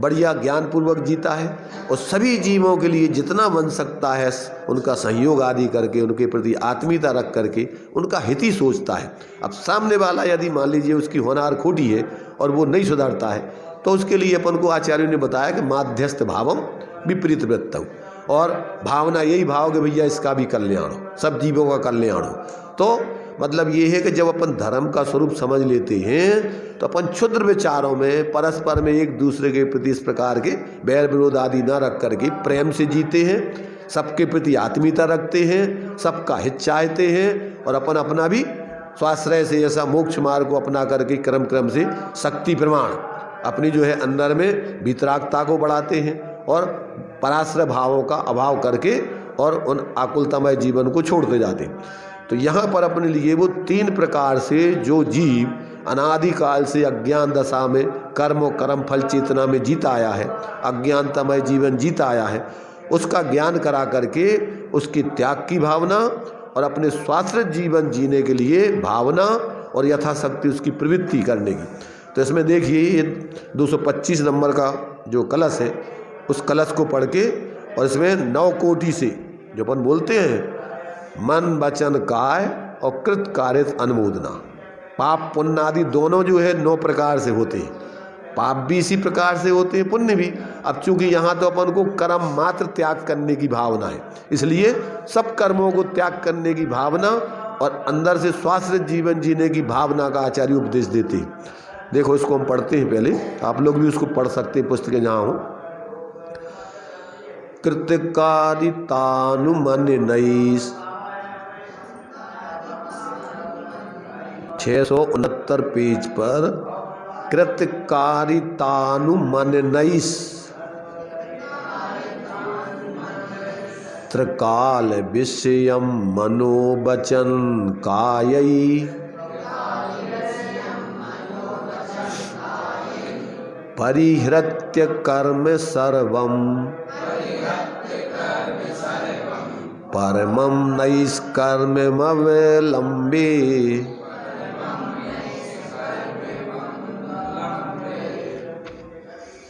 बढ़िया ज्ञानपूर्वक जीता है और सभी जीवों के लिए जितना बन सकता है उनका सहयोग आदि करके, उनके प्रति आत्मीयता रख करके उनका हित ही सोचता है। अब सामने वाला यदि मान लीजिए उसकी होनहार खोटी है और वो नहीं सुधरता है तो उसके लिए अपन को आचार्यों ने बताया कि माध्यस्थ भावम विपरीत वृत्तम, और भावना यही भाव कि भैया इसका भी कल्याण हो, सब जीवों का कल्याण हो। तो मतलब ये है कि जब अपन धर्म का स्वरूप समझ लेते हैं तो अपन क्षुद्र विचारों में परस्पर में एक दूसरे के प्रति इस प्रकार के बैर विरोध आदि न रख करके प्रेम से जीते हैं, सबके प्रति आत्मीयता रखते हैं, सबका हित चाहते हैं और अपन अपना भी स्वाश्रय से ऐसा मोक्ष मार्ग को अपना करके क्रम क्रम से शक्ति प्रमाण अपनी जो है अंदर में वितरागता को बढ़ाते हैं और पराश्रय भावों का अभाव करके और उन आकुलतामय जीवन को छोड़ते जाते हैं। तो यहाँ पर अपने लिए वो तीन प्रकार से जो जीव अनादिकाल से अज्ञान दशा में कर्म और कर्म फल चेतना में जीता आया है, अज्ञानतामय जीवन जीता आया है, उसका ज्ञान करा करके उसकी त्याग की भावना और अपने स्वाश्रित जीवन जीने के लिए भावना और यथाशक्ति उसकी प्रवृत्ति करने की। तो इसमें देखिए ये 225 नंबर का जो कलश है उस कलश को पढ़ के, और इसमें 9 कोटि से जो अपन बोलते हैं मन वचन काय और कृत कार्य अनुमोदना, पाप पुण्य आदि दोनों जो है 9 प्रकार से होते हैं। पाप भी इसी प्रकार से होते हैं, पुण्य भी। अब चूंकि यहाँ तो अपन को कर्म मात्र त्याग करने की भावना है, इसलिए सब कर्मों को त्याग करने की भावना और अंदर से स्वाश्रित जीवन जीने की भावना का आचार्य उपदेश देते हैं। देखो इसको हम पढ़ते हैं, पहले आप लोग भी उसको पढ़ सकते हैं, पुस्तकें जहाँ हो। कृतिकारितानुमनिनैस् 669 पेज पर कृतिकारितानुमनिनैस् त्रिकाल विषयम मनोवचन कायै परिहृत्य कर्म सर्वम परमं नैष्कर्म्यमवलम्बे।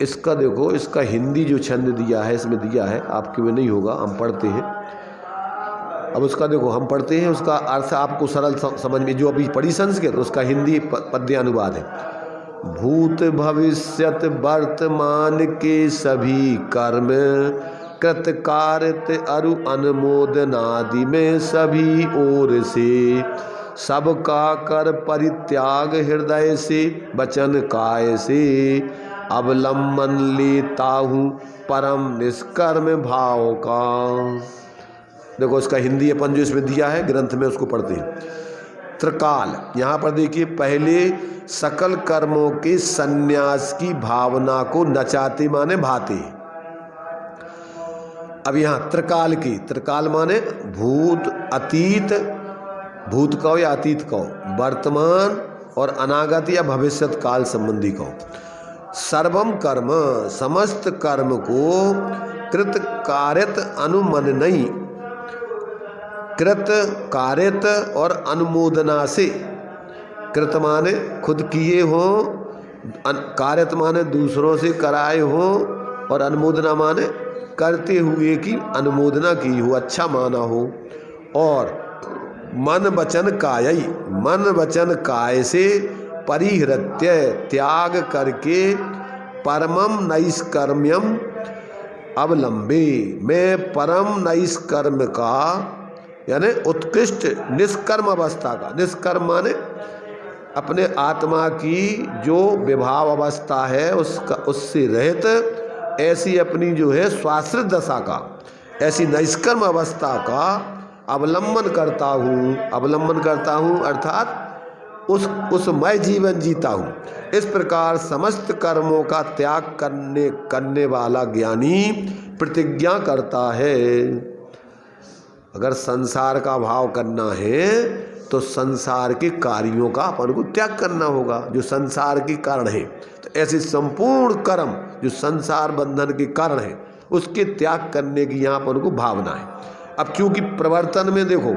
इसका देखो, इसका हिंदी जो छंद दिया है, इसमें दिया है, आपके में नहीं होगा, हम पढ़ते हैं। अब उसका देखो, हम पढ़ते हैं, उसका अर्थ आपको सरल समझ में, जो अभी पढ़ी संस्कृत, उसका हिंदी पद्यानुवाद है। भूत भविष्यत वर्तमान के सभी कर्म कृत कार्य अरु अनुमोदनादि में सभी ओर से सबका कर परित्याग हृदय से वचन काय से अवलंबन लेता हूँ परम निष्कर्म भाव का। देखो इसका हिंदी अपन जो इसमें दिया है ग्रंथ में, उसको पढ़ते हैं। त्रिकाल, यहाँ पर देखिए, पहले सकल कर्मों के संन्यास की भावना को नचाते माने भाते। अब यहाँ त्रिकाल की, त्रिकाल माने भूत, अतीत, भूत कहो या अतीत कहो, वर्तमान और अनागत या भविष्यत काल संबंधी कहो। सर्वम कर्म, समस्त कर्म को कृत कार्यत अनुमननई, कृत कार्यत और अनुमोदना से, कृत माने खुद किए हो, कार्यत माने दूसरों से कराए हो, और अनुमोदना माने करते हुए की अनुमोदना की हो, अच्छा माना हो। और मन वचन कायई, मन वचन काय से परिहृत्य त्याग करके परमम नैष्कर्म्यम अवलंबे, मैं परम नैष्कर्म का यानी उत्कृष्ट निष्कर्म अवस्था का, निष्कर्म माने अपने आत्मा की जो विभाव अवस्था है उसका, उससे रहित ऐसी अपनी जो है स्वाश्रित दशा का, ऐसी नैष्कर्म अवस्था का अवलंबन करता हूँ। अवलंबन करता हूँ अर्थात उस मैं जीवन जीता हूँ। इस प्रकार समस्त कर्मों का त्याग करने वाला ज्ञानी प्रतिज्ञा करता है। अगर संसार का भाव करना है तो संसार के कार्यों का अपन को त्याग करना होगा, जो संसार के कारण है। तो ऐसे संपूर्ण कर्म जो संसार बंधन के कारण है उसके त्याग करने की यहाँ अपन को भावना है। अब क्योंकि प्रवर्तन में देखो,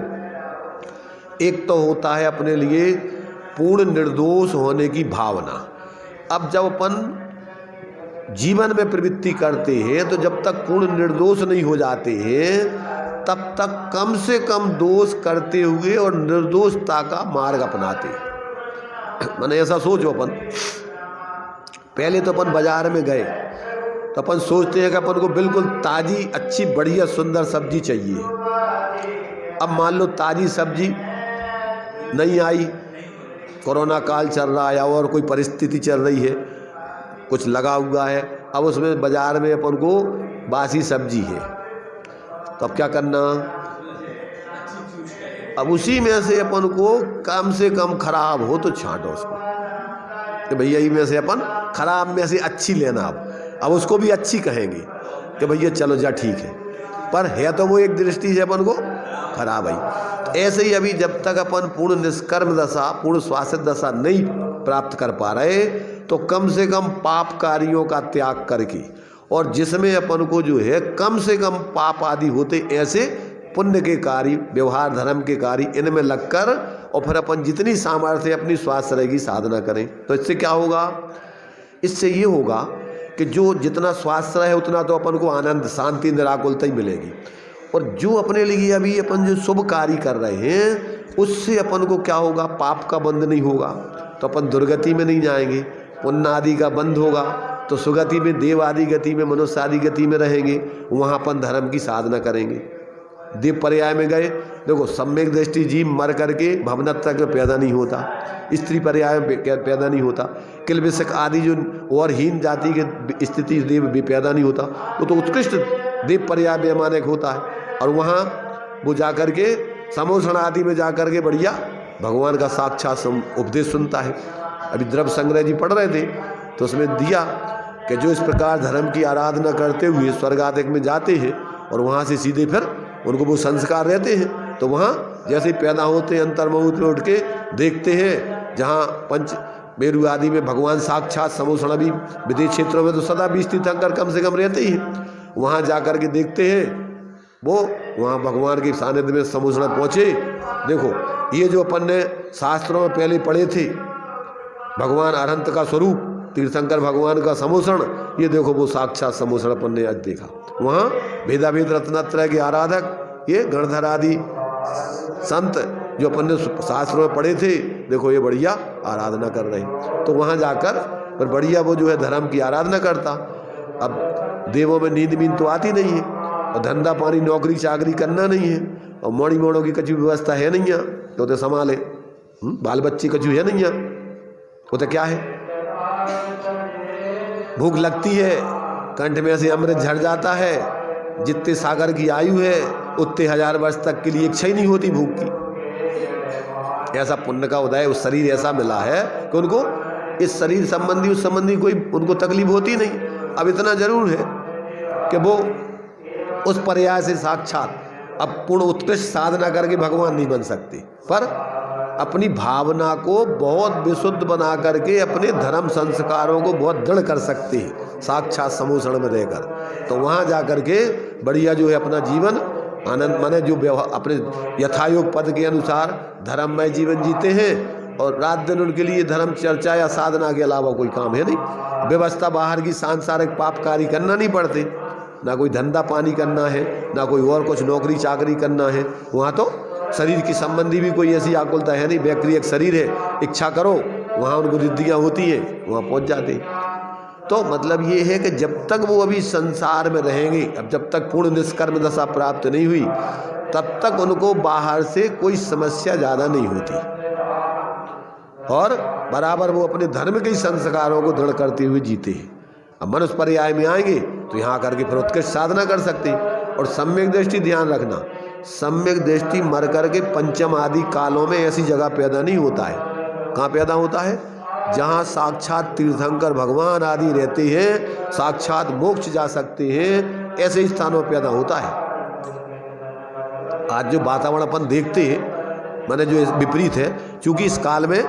एक तो होता है अपने लिए पूर्ण निर्दोष होने की भावना। अब जब अपन जीवन में प्रवृत्ति करते हैं तो जब तक पूर्ण निर्दोष नहीं हो जाते हैं तब तक कम से कम दोष करते हुए और निर्दोषता का मार्ग अपनाते हैं। मैंने ऐसा सोचो, अपन पहले तो अपन बाजार में गए तो अपन सोचते हैं कि अपन को बिल्कुल ताज़ी अच्छी बढ़िया सुंदर सब्जी चाहिए। अब मान लो ताज़ी सब्जी नहीं आई, कोरोना काल चल रहा है और कोई परिस्थिति चल रही है, कुछ लगा हुआ है, अब उसमें बाजार में अपन को बासी सब्जी है, तो अब क्या करना? अब उसी में से अपन को कम से कम खराब हो तो छांटो उसको कि भैया ही में से अपन खराब में से अच्छी लेना। अब उसको भी अच्छी कहेंगे कि भैया चलो जा ठीक है, पर है तो वो एक दृष्टि से अपन को खराब है। तो ऐसे ही अभी जब तक अपन पूर्ण निष्कर्म दशा, पूर्ण स्वास्थ्य दशा नहीं प्राप्त कर पा रहे तो कम से कम पाप कार्यों का त्याग करके, और जिसमें अपन को जो है कम से कम पाप आदि होते ऐसे पुण्य के कार्य, व्यवहार धर्म के कार्य, इनमें लगकर और फिर अपन जितनी सामर्थ्य अपनी स्वास्थ्य रहेगी साधना करें। तो इससे क्या होगा? इससे ये होगा कि जो जितना स्वास्थ्य रहे उतना तो अपन को आनंद, शांति, निराकुलता ही मिलेगी। और जो अपने लिए अभी अपन जो शुभ कार्य कर रहे हैं उससे अपन को क्या होगा? पाप का बंध नहीं होगा तो अपन दुर्गति में नहीं जाएंगे, पुण्य आदि का बंध होगा तो सुगति में, देव आदि गति में, मनुष्य आदि गति में रहेंगे, वहाँ अपन धर्म की साधना करेंगे। देव पर्याय में गए, देखो सम्यक दृष्टि जीव मर करके भवनत्व में पैदा नहीं होता, स्त्री पर्याय में पैदा नहीं होता, किल विषक आदि जो और हीन जाति के स्थिति देव भी पैदा नहीं होता, वो तो उत्कृष्ट देव पर्याय वैमानिक होता है। और वहाँ वो जा करके समोषण आदि में जा करके बढ़िया भगवान का साक्षात उपदेश सुनता है। अभी द्रव्य संग्रह जी पढ़ रहे थे तो उसमें दिया कि जो इस प्रकार धर्म की आराधना करते हुए स्वर्ग आदि में जाते हैं और वहाँ से सीधे फिर उनको वो संस्कार रहते हैं, तो वहाँ जैसे पैदा होते हैं अंतर्मुख में उठ के देखते हैं जहाँ पंच मेरु आदि में भगवान साक्षात समोषण भी विदेश क्षेत्रों में तो सदा भी स्थित होकर कम से कम रहते ही हैं, वहाँ जा कर के देखते हैं वो वहाँ भगवान के सानिध्य में समुद्र पहुँचे। देखो ये जो अपन ने शास्त्रों में पहले पढ़े थे, भगवान अनंत का स्वरूप तीर्थंकर भगवान का समोषण, ये देखो वो साक्षात समोषण अपन ने आज देखा। वहाँ भेदाभेद रत्नत्रय के आराधक ये गणधर आदि संत जो अपन ने शास्त्रों में पढ़े थे, देखो ये बढ़िया आराधना कर रहे। तो वहाँ जाकर पर बढ़िया वो जो है धर्म की आराधना करता। अब देवों में नींद मींद तो आती नहीं है, और धंधा पानी नौकरी चाकरी करना नहीं है, और मोड़ी मोड़ों की कछु व्यवस्था है नहीं है, तो संभाले बाल बच्चे कछु है नहीं है, वो तो क्या है, भूख लगती है, कंठ में से अमृत झड़ जाता है, जितने सागर की आयु है उतने 1000 वर्ष तक के लिए इच्छा ही नहीं होती भूख की। ऐसा पुण्य का उदय, उस शरीर ऐसा मिला है कि उनको इस शरीर संबंधी उस संबंधी कोई उनको तकलीफ होती नहीं। अब इतना जरूर है कि वो उस पर्याय से साक्षात अब पूर्ण उत्कृष्ट साधना करके भगवान नहीं बन सकते, पर अपनी भावना को बहुत विशुद्ध बना करके अपने धर्म संस्कारों को बहुत दृढ़ कर सकते हैं साक्षात समोषण में रहकर। तो वहाँ जा कर के बढ़िया जो है अपना जीवन आनंद माने जो अपने यथायोग पद के अनुसार धर्ममय जीवन जीते हैं, और रात दिन उनके लिए धर्म चर्चा या साधना के अलावा कोई काम है नहीं। व्यवस्था बाहर की सांसारिक पापकारी करना नहीं पड़ते, ना कोई धंधा पानी करना है, ना कोई और कुछ नौकरी चाकरी करना है। वहाँ तो शरीर की संबंधी भी कोई ऐसी आकुलता है नहीं, व्यक्ति एक शरीर है, इच्छा करो वहाँ उनको रिद्धियाँ होती हैं, वहाँ पहुँच जाते। तो मतलब ये है कि जब तक वो अभी संसार में रहेंगे, अब जब तक पूर्ण निष्कर्म दशा प्राप्त नहीं हुई, तब तक उनको बाहर से कोई समस्या ज़्यादा नहीं होती, और बराबर वो अपने धर्म के संस्कारों को दृढ़ करते हुए जीते हैं। अब मनुष्य पर्याय में आएंगे तो यहाँ करके फिर उत्कृष्ट साधना कर सकते हैं। और सम्यक दृष्टि ध्यान रखना, सम्यक दृष्टि मर करके पंचम आदि कालों में ऐसी जगह पैदा नहीं होता है। कहाँ पैदा होता है? जहाँ साक्षात तीर्थंकर भगवान आदि रहते हैं, साक्षात मोक्ष जा सकते हैं, ऐसे स्थानों में पैदा होता है। आज जो वातावरण अपन देखते हैं माने जो विपरीत है, क्योंकि इस काल में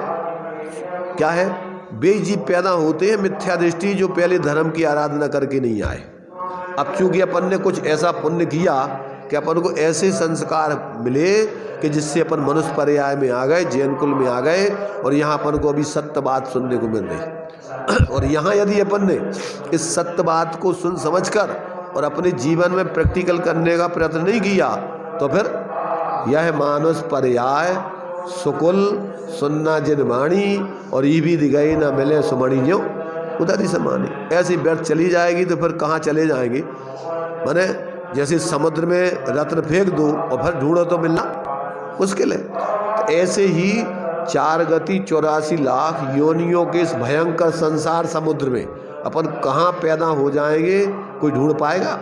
क्या है, बेजीव पैदा होते हैं मिथ्या दृष्टि जो पहले धर्म की आराधना करके नहीं आए। अब चूंकि अपन ने कुछ ऐसा पुण्य किया कि अपन को ऐसे संस्कार मिले कि जिससे अपन मनुष्य पर्याय में आ गए, जैन कुल में आ गए, और यहाँ अपन को अभी सत्य बात सुनने को मिल रही। और यहाँ यदि अपन ने इस सत्य बात को सुन समझकर और अपने जीवन में प्रैक्टिकल करने का प्रयत्न नहीं किया, तो फिर यह मानुष पर्याय सुकुल सुनना जिन वाणी, और ये भी दिगाई ना मिले सुमणि जो उधर ही समानी। ऐसी व्यर्थ चली जाएगी तो फिर कहाँ चले जाएंगे। माने जैसे समुद्र में रत्न फेंक दो और फिर ढूंढो तो मिलना मुश्किल है। तो ऐसे ही 4 गति 84 लाख योनियों के इस भयंकर संसार समुद्र में अपन कहाँ पैदा हो जाएंगे, कोई ढूंढ पाएगा?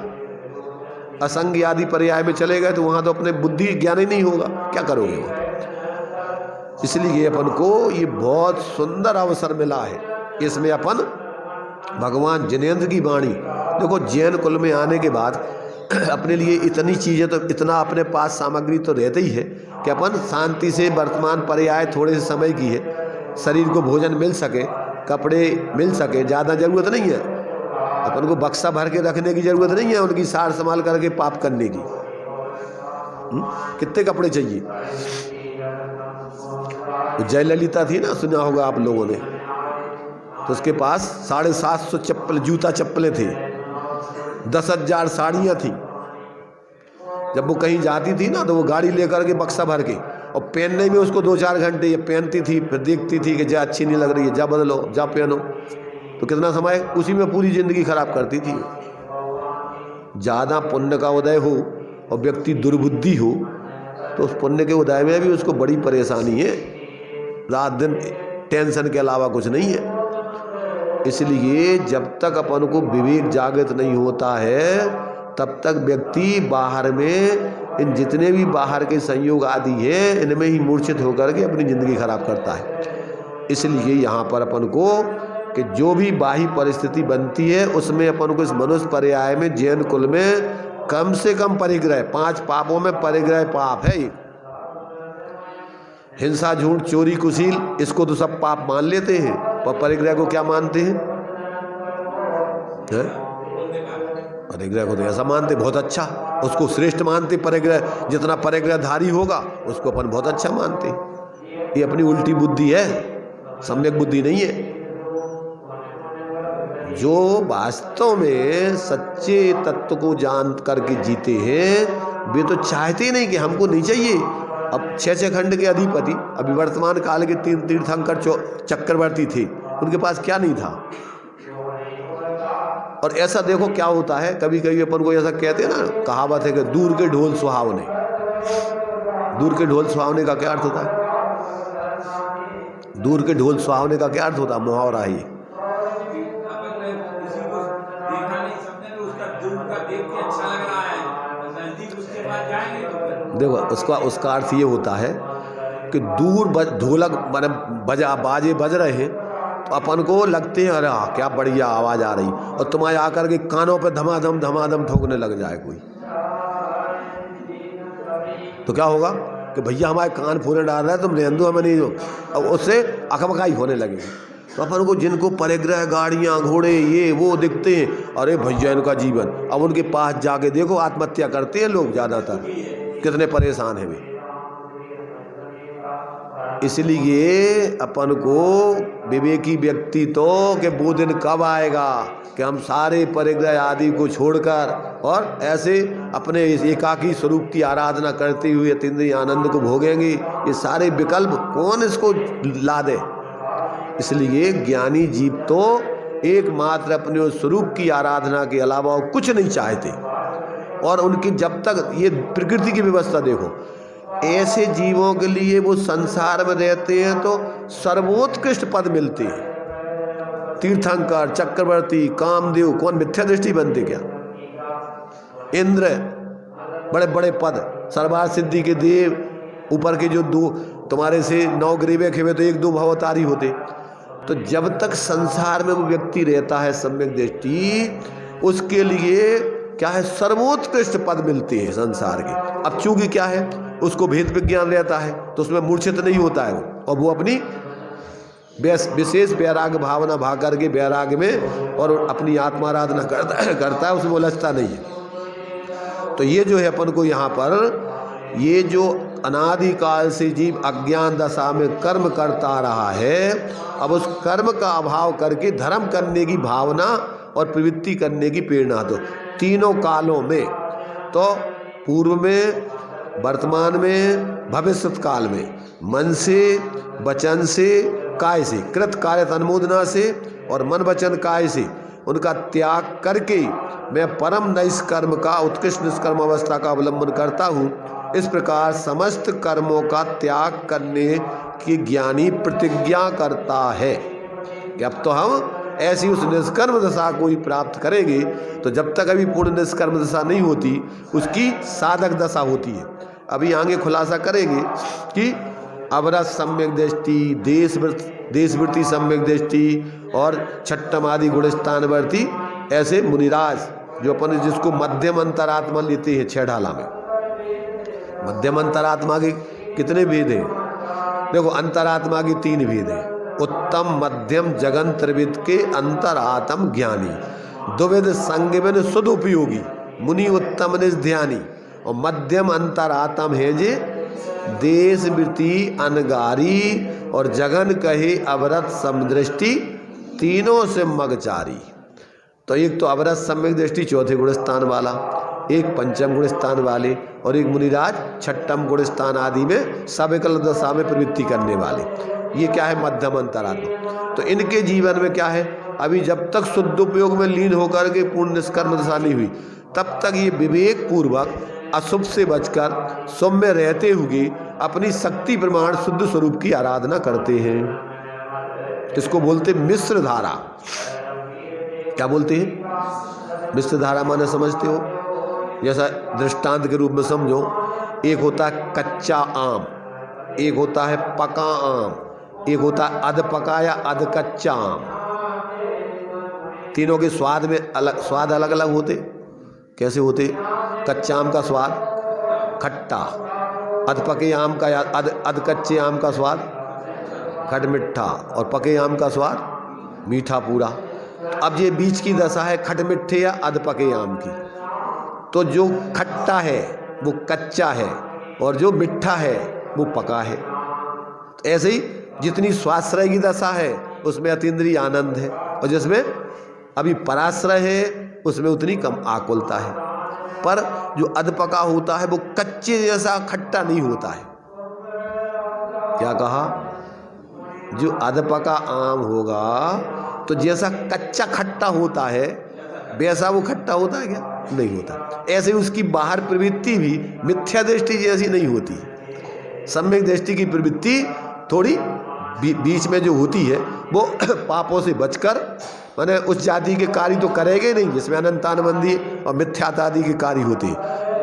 असंग आदि पर्याय में चले गए तो वहाँ तो अपने बुद्धि ज्ञान ही नहीं होगा, क्या करोगे वहाँ? इसलिए अपन को ये बहुत सुंदर अवसर मिला है। इसमें अपन भगवान जिनेंद्र की वाणी देखो, जैन कुल में आने के बाद अपने लिए इतनी चीज़ें तो इतना अपने पास सामग्री तो रहते ही है कि अपन शांति से वर्तमान पर्याय थोड़े से समय की है, शरीर को भोजन मिल सके, कपड़े मिल सके, ज़्यादा ज़रूरत नहीं है। अपन को बक्सा भर के रखने की ज़रूरत नहीं है उनकी सार संभाल करके पाप करने की। कितने कपड़े चाहिए? जयललिता थी ना, सुना होगा आप लोगों ने, तो उसके पास 750 चप्पल जूता चप्पलें थे, 10,000 साड़ियाँ थी। जब वो कहीं जाती थी ना तो वो गाड़ी लेकर के बक्सा भर के, और पहनने में उसको 2-4 घंटे ये पहनती थी, फिर देखती थी कि जा अच्छी नहीं लग रही है, जा बदलो, जा पहनो। तो कितना समय उसी में पूरी ज़िंदगी खराब करती थी। ज़्यादा पुण्य का उदय हो और व्यक्ति दुर्बुद्धि हो तो उस पुण्य के उदय में भी उसको बड़ी परेशानी है, रात दिन टेंशन के अलावा कुछ नहीं है। इसलिए जब तक अपन को विवेक जागृत नहीं होता है तब तक व्यक्ति बाहर में इन जितने भी बाहर के संयोग आदि हैं इनमें ही मूर्छित होकर के अपनी ज़िंदगी खराब करता है। इसलिए यहाँ पर अपन को कि जो भी बाह्य परिस्थिति बनती है उसमें अपन को इस मनुष्य पर्याय में जैन कुल में कम से कम परिग्रह, 5 पापों में परिग्रह पाप है। हिंसा, झूठ, चोरी, कुशील, इसको तो सब पाप मान लेते हैं, पर परिग्रह को क्या मानते हैं? परिग्रह को तो ऐसा मानते बहुत अच्छा, उसको श्रेष्ठ मानते। परिग्रह जितना परिग्रहधारी होगा उसको अपन बहुत अच्छा मानते। ये अपनी उल्टी बुद्धि है, सम्यक बुद्धि नहीं है। जो वास्तव में सच्चे तत्व को जान करके जीते हैं वे तो चाहते नहीं कि हमको नहीं चाहिए। अब 6 खंड के अधिपति अभी वर्तमान काल के 3 तीर्थंकर चक्रवर्ती थे, उनके पास क्या नहीं था। और ऐसा देखो क्या होता है, कभी कभी अपन को ऐसा कहते हैं ना, कहावत है कि दूर के ढोल सुहावने। दूर के ढोल सुहावने का क्या अर्थ होता है? दूर के ढोल सुहावने का क्या अर्थ होता है? मुहावरा है ये। देखो उसका अर्थ ये होता है कि दूर ढोलक माने बाजे बज रहे हैं तो अपन को लगते हैं अरे क्या बढ़िया आवाज आ रही, और तुम्हारे आकर के कानों पे धमाधम ठोकने लग जाए कोई, तो क्या होगा कि भैया हमारे कान फोड़ने डाल रहा है, तुम रहने दो हमें नहीं दो। अब उससे अकबकाई होने लगे। तो अपन को जिनको परिग्रह गाड़ियाँ घोड़े ये वो दिखते हैं, अरे भैया इनका जीवन, अब उनके पास जाके देखो आत्महत्या करते हैं लोग ज़्यादातर, कितने परेशान हैं वे। इसलिए अपन को विवेकी व्यक्ति तो कि वो दिन कब आएगा कि हम सारे परिग्रह आदि को छोड़कर और ऐसे अपने इस एकाकी स्वरूप की आराधना करते हुए अतीन्द्रिय आनंद को भोगेंगे। ये सारे विकल्प कौन इसको ला दे? इसलिए ज्ञानी जीव तो एकमात्र अपने स्वरूप की आराधना के अलावा कुछ नहीं चाहते। और उनकी जब तक ये प्रकृति की व्यवस्था देखो, ऐसे जीवों के लिए वो संसार में रहते हैं तो सर्वोत्कृष्ट पद मिलते हैं। तीर्थंकर, चक्रवर्ती, कामदेव, कौन मिथ्या दृष्टि बनते क्या? इंद्र, बड़े बड़े पद, सर्वार्थ सिद्धि के देव, ऊपर के जो 2 तुम्हारे से 9 ग्रीवे खेवे तो 1-2 भवतारी होते। तो जब तक संसार में वो व्यक्ति रहता है सम्यक दृष्टि, उसके लिए क्या है? सर्वोत्कृष्ट पद मिलते हैं संसार के। अब चूंकि क्या है, उसको भेद विज्ञान रहता है तो उसमें मूर्छित नहीं होता है वो, और वो अपनी विशेष वैराग्य भावना भाग करके वैराग्य में और अपनी आत्माराधना करता है, उसमें उलझता नहीं है। तो ये जो है अपन को यहाँ पर ये जो अनादिकाल से जीव अज्ञान दशा में कर्म करता रहा है, अब उस कर्म का अभाव करके धर्म करने की भावना और प्रवृत्ति करने की प्रेरणा दो। तीनों कालों में, तो पूर्व में, वर्तमान में, भविष्यत काल में, मन से, वचन से, काय से, कृत कार्य अनुमोदना से और मन वचन काय से उनका त्याग करके मैं परम निष्कर्म का उत्कृष्ट निष्कर्म अवस्था का अवलंबन करता हूँ। इस प्रकार समस्त कर्मों का त्याग करने की ज्ञानी प्रतिज्ञा करता है कि अब तो हम ऐसी उस निष्कर्म दशा को ही प्राप्त करेंगे। तो जब तक अभी पूर्ण निष्कर्म दशा नहीं होती, उसकी साधक दशा होती है। अभी आगे खुलासा करेंगे कि अवरस सम्यक दृष्टि, देशवृत्ति सम्यक दृष्टि और छट्टम आदि गुणस्थानवर्ती, ऐसे मुनिराज जो अपन जिसको मध्यम अंतरात्मा लेते हैं 6 ढाला में। मध्यम अंतरात्मा के कितने भेद हैं? देखो अंतरात्मा की 3 भेद हैं। उत्तम, मध्यम, जगन त्रिविध के अंतरात्म ज्ञानी, द्विविध संगविन सदुपयोगी, मुनि उत्तम निज ध्यानी, और मध्यम अंतरात्म है जे देश वृत्ति अनगारी और जगन कहे अवरत समदृष्टि, तीनों से मगचारी। तो एक तो अवरत सम्यक दृष्टि 4थे गुणस्थान वाला, एक पंचम गुणस्थान वाले और एक मुनिराज छठम गुणस्थान आदि में सविकल दशा में प्रवृत्ति करने वाले। ये क्या है? मध्यम अंतरात्मा। तो इनके जीवन में क्या है? अभी जब तक शुद्ध उपयोग में लीन होकर के पूर्ण निष्कर्म दशा नहीं हुई, तब तक ये विवेक पूर्वक अशुभ से बचकर शुभ में रहते हुए अपनी शक्ति प्रमाण शुद्ध स्वरूप की आराधना करते हैं। इसको बोलते मिश्र धारा। क्या बोलते हैं? मिश्र धारा माने समझते हो? जैसा दृष्टांत के रूप में समझो, एक होता है कच्चा आम, एक होता है पका आम, एक होता है अध पका या अध कच्चा आम। तीनों के स्वाद में स्वाद अलग अलग होते। कैसे होते? कच्चा आम का स्वाद खट्टा, अध पके आम का या अध कच्चे आम का स्वाद खट मिठा, और पके आम का स्वाद मीठा पूरा। अब ये बीच की दशा है खटमिट्ठे या अधपके आम की। तो जो खट्टा है वो कच्चा है और जो मिठा है वो पका है। तो ऐसे ही जितनी स्वाश्रय की दशा है उसमें अतीन्द्रिय आनंद है, और जिसमें अभी पराश्रय है उसमें उतनी कम आकुलता है। पर जो अधपका होता है वो कच्चे जैसा खट्टा नहीं होता है। क्या कहा? जो अधपका आम होगा तो जैसा कच्चा खट्टा होता है वैसा वो खट्टा होता है क्या? नहीं होता। ऐसे उसकी बाहर प्रवृत्ति भी मिथ्या दृष्टि जैसी नहीं होती। सम्यक दृष्टि की प्रवृत्ति थोड़ी बीच में जो होती है वो पापों से बचकर, माने उस जाति के कार्य तो करेंगे नहीं जिसमें अनंतानुबंधी और मिथ्यातादि के कार्य होते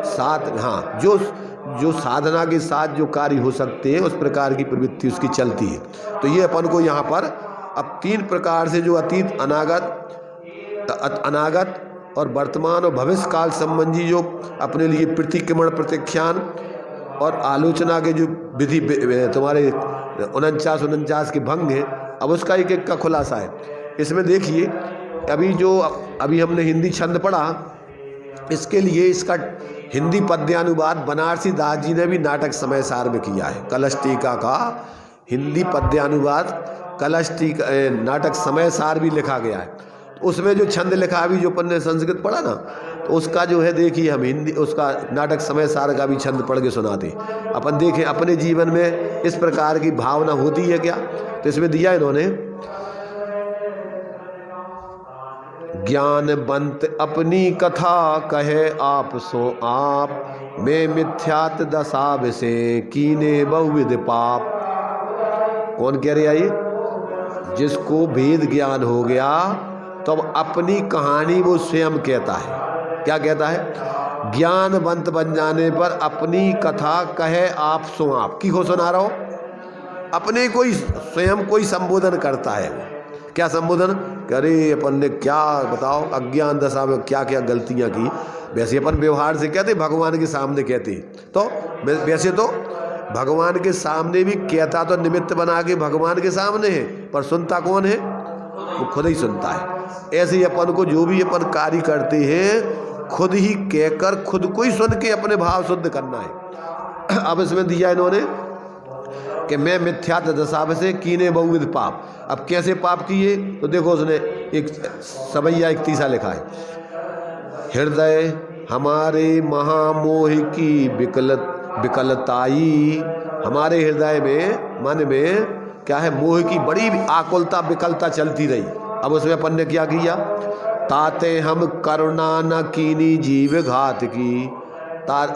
साथ। हाँ, जो साधना के साथ जो कार्य हो सकते हैं उस प्रकार की प्रवृत्ति उसकी चलती है। तो ये अपन को यहाँ पर अब 3 प्रकार से जो अतीत, अनागत और वर्तमान और भविष्य काल संबंधी जो अपने लिए प्रतिक्रमण, प्रतिख्यान और आलोचना के जो विधि तुम्हारे 49 के भंग हैं, अब उसका एक एक का खुलासा है। इसमें देखिए अभी हमने हिंदी छंद पढ़ा, इसके लिए इसका हिंदी पद्यानुवाद बनारसी दास जी ने भी नाटक समय सार में किया है। कलश टीका का हिंदी पद्यानुवाद कलश टीका नाटक समय सार भी लिखा गया है। उसमें जो छंद लिखा अभी जो अपन ने संस्कृत पढ़ा ना, तो उसका जो है देखिए हम हिंदी उसका नाटक समय सार का भी छंद पढ़ के सुनाते। अपन देखें अपने जीवन में इस प्रकार की भावना होती है क्या? तो इसमें दिया इन्होंने, ज्ञानवंत अपनी कथा कहे आप सो आप, मैं मिथ्यात दशा विषे कीने बहुविध पाप। कौन कह रहे आइए? जिसको वेद ज्ञान हो गया तो अब अपनी कहानी वो स्वयं कहता है। क्या कहता है? ज्ञानवंत बन जाने पर अपनी कथा कहे आप सो आप। किसको सुना रहा हो? अपने कोई स्वयं कोई संबोधन करता है। क्या संबोधन करे? अपन ने क्या बताओ अज्ञान दशा में क्या क्या गलतियां की। वैसे अपन व्यवहार से कहते, भगवान के सामने कहते, तो वैसे तो भगवान के सामने भी कहता तो निमित्त बना के भगवान के सामने है, पर सुनता कौन है? वो खुद ही सुनता है। ऐसे ही अपन को जो भी अपन कार्य करते हैं खुद ही कहकर खुद को ही सुन के अपने भाव शुद्ध करना है। अब इसमें दिया इन्होंने कि मैं मिथ्यात दशा से कीने बहुविध पाप। अब कैसे पाप किए? तो देखो उसने एक सवैया 31 लिखा है, हृदय हमारे महामोह की विकलताई। हमारे हृदय में, मन में क्या है? मोह की बड़ी आकुलता विकलता चलती रही। अब उसमें अपन ने क्या किया? ताते हम करुणा न कीनी जीव घात की।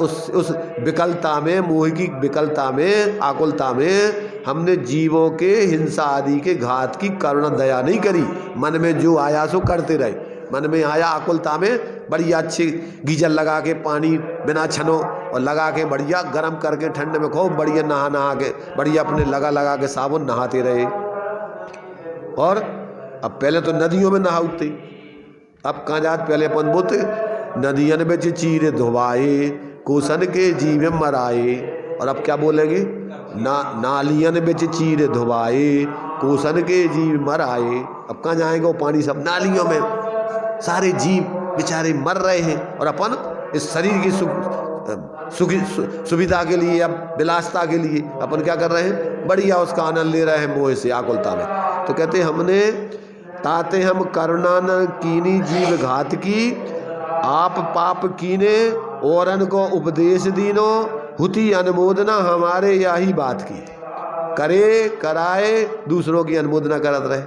उस विकलता में, मोह की विकलता में, आकुलता में हमने जीवों के हिंसा आदि के घात की करुणा दया नहीं करी। मन में जो आया सो करते रहे। मन में आया आकुलता में बढ़िया अच्छी गीजर लगा के पानी बिना छनो और लगा के बढ़िया गर्म करके ठंड में खूब बढ़िया नहा के बढ़िया अपने लगा के साबुन नहाते रहे। और अब पहले तो नदियों में नहाते, अब कहाँ जाते? पहले अपन बोलते नदियन बेच चीरे धोवाए, कोसन के जीव मराए। और अब क्या बोलेंगे? नालियन बेच चीरे धोवाए, कोसन के जीव मराए। अब कहाँ जाएंगे? वो पानी सब नालियों में, सारे जीव बेचारे मर रहे हैं। और अपन इस शरीर की सुविधा के लिए या विलासता के लिए अपन क्या कर रहे हैं? बढ़िया उसका आनंद ले रहे हैं मोह से, आकुलता में। तो कहते हमने ताते हम करुणा न कीनी जीव घात की, आप पाप कीने औरन को उपदेश दीनो, हुती अनुमोदना हमारे यही बात की। करे कराए दूसरों की अनुमोदना करत रहे।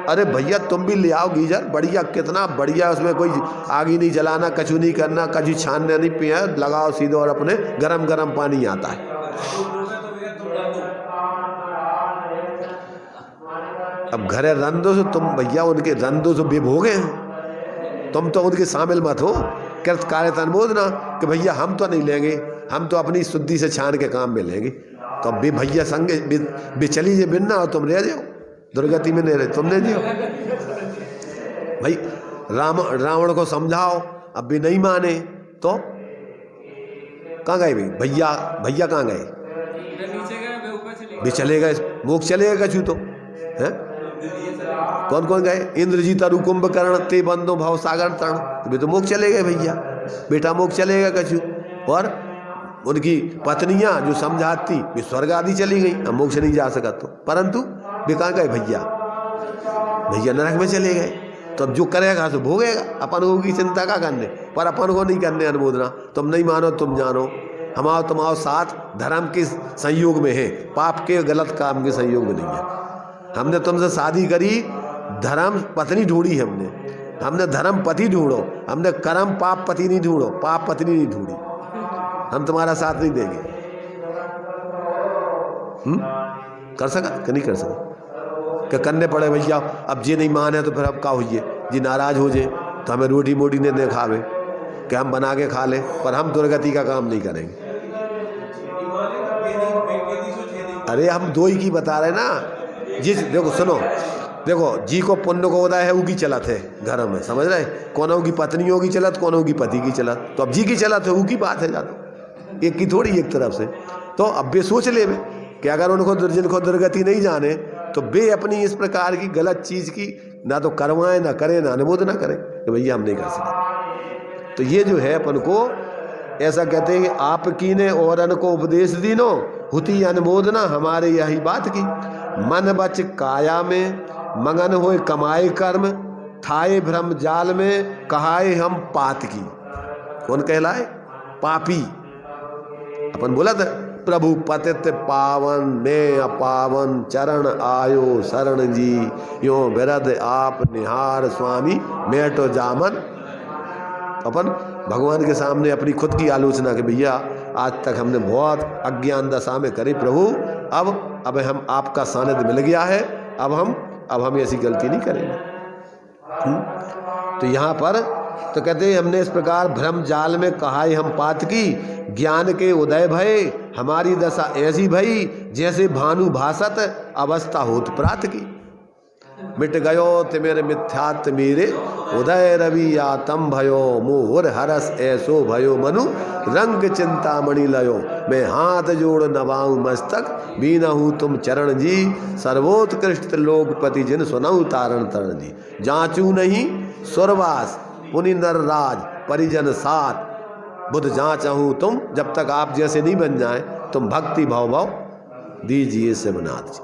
अरे भैया तुम भी ले आओ गीजर बढ़िया, कितना बढ़िया, उसमें कोई आग ही नहीं जलाना, कछु नहीं करना, कछु छानना नहीं, पिया लगाओ सीधे और अपने गरम गरम पानी आता है। अब घरे रंदो से तुम भैया उनके रंदो से विभोगे हैं, तुम तो उनके शामिल मत हो। कृत कार्य अनुमोदना कि भैया हम तो नहीं लेंगे, हम तो अपनी शुद्धि से छान के काम में लेंगे। तो अब भी भैया संग बिचली जे बिनना और तुम रह जाओ, दुर्गति में नहीं रहे, तुम नहीं जाओ भाई। रावण को समझाओ, अब भी नहीं माने तो कहाँ गए भाई? भैया कहाँ गए? भी चले गए, मुख चले गए कछु तो है। कौन कौन गए? इंद्रजीत अरु कुंभकर्ण ते बंदो भव सागर तरण, तो वे तो मोक्ष चले गए भैया, बेटा मोक्ष चलेगा कछु। और उनकी पत्नियां जो समझाती वे स्वर्ग आदि चली गई, अब मोक्ष नहीं जा सका तो, परंतु वे कहाँ गए भैया? भैया नरक में चले गए। तो अब जो करेगा तो भोगेगा, अपन को की चिंता का करने, पर अपन को नहीं करने अनुमोदना। तुम नहीं मानो तुम जानो, हम आओ तुम आओ साथ धर्म के संयोग में है, पाप के गलत काम के संयोग में नहीं है। हमने तुमसे शादी करी, धर्म पत्नी ढूंढी, हमने धर्म पति ढूंढो, हमने कर्म पाप पति नहीं ढूंढो, पाप पत्नी नहीं ढूंढी। हम तुम्हारा साथ नहीं देंगे। कर सका कि नहीं कर सका? क्या करने पड़े भैया? अब जे नहीं माने तो फिर अब क्या होइए? जी नाराज हो जाए तो हमें रोटी मोटी ने खावे कि हम बना के खा ले, पर हम दुर्गति का काम नहीं करेंगे। अरे हम दो ही की बता रहे ना। जिस देखो सुनो, देखो जी को पुण्य को उदय है वो की चलत है घर में, समझ रहे? कौनों की पत्नियों की चलत, कौनों की पति की चलत, तो अब जी की चलत है वो की बात है, जानो एक की थोड़ी एक तरफ से। तो अब वे सोच ले कि अगर उनको जिनको दुर्गति नहीं जाने तो वे अपनी इस प्रकार की गलत चीज की ना तो करवाएं, ना करें, ना अनुमोदन करें कि भैया हम नहीं कर सकते। तो ये जो है अपन को ऐसा कहते हैं कि आपकी ने और अन को उपदेश दीनो हुती अनुमोदना हमारे यही बात की। मन बच काया में मगन होए कमाए कर्म, थाए भ्रम जाल में कहाए हम पात की। कौन कहलाए? पापी। अपन बोला था प्रभु पतित पावन में अपावन चरण आयो शरण जी, यो विरद आप निहार स्वामी मेटो जामन। अपन भगवान के सामने अपनी खुद की आलोचना कि भैया आज तक हमने बहुत अज्ञान दशा में करी प्रभु, अब हम आपका सानिध्य मिल गया है, अब हम ऐसी गलती नहीं करेंगे। तो यहाँ पर तो कहते हैं हमने इस प्रकार भ्रम जाल में कहाई हम पात की, ज्ञान के उदय भय हमारी दशा ऐसी भई जैसे भानु भासत अवस्था होत प्रात की। मिट गयो तिमेर मिथ्यात्व मेरे उदय रवि आतम भयो, मोहर हरस ऐसो भयो मनु रंग चिंतामणि लयो। मैं हाथ जोड़ नवाऊं मस्तक बीनहूँ तुम चरण जी, सर्वोत्कृष्ट लोकपति जिन सुनऊ तारण तरण जी। जांचू नहीं सुरवास पुनि नर राज परिजन साथ, बुध जांचहूँ तुम जब तक आप जैसे नहीं बन जाए, तुम भक्ति भाव दीजिए शिवनाथ।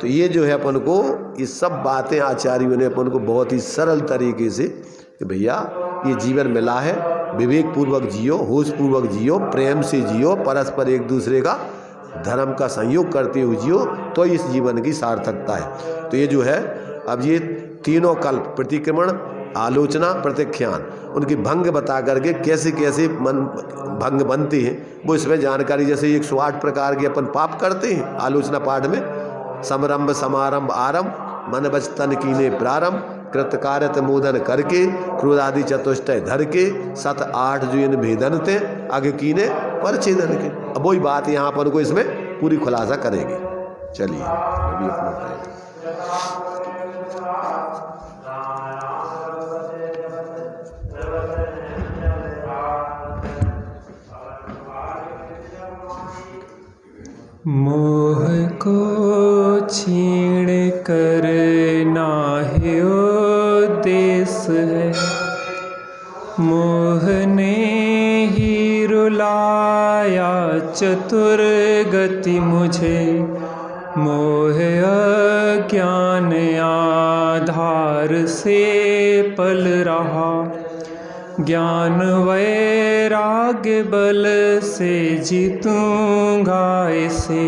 तो ये जो है अपन को ये सब बातें आचार्यों ने अपन को बहुत ही सरल तरीके से कि भैया ये जीवन मिला है, विवेक पूर्वक जियो, होश पूर्वक जियो, प्रेम से जियो, परस्पर एक दूसरे का धर्म का संयोग करते हुए जियो, तो इस जीवन की सार्थकता है। तो ये जो है अब ये तीनों कल्प प्रतिक्रमण, आलोचना, प्रत्याख्यान, उनकी भंग बता करके कैसे कैसे मन भंग बनते हैं वो इसमें जानकारी। जैसे 108 प्रकार के अपन पाप करते हैं आलोचना पाठ में, समरंभ समारंभ आरंभ मन बच तन कीने प्रारंभ, कृतकार्यत मोदन करके क्रोध आदि चतुष्टय धर के, 7-8 जो इन भेदन थे आगे कीने पर छेदन के। अब वही बात यहाँ पर को इसमें पूरी खुलासा करेंगे। चलिए अभी अपना मोह को छीण कर नाहि उद्देश्य है, मोह ने ही रुलाया चतुर गति मुझे। मोह अज्ञान आधार से पल रहा, ज्ञान वैराग्य बल से जीतूंगा इसे।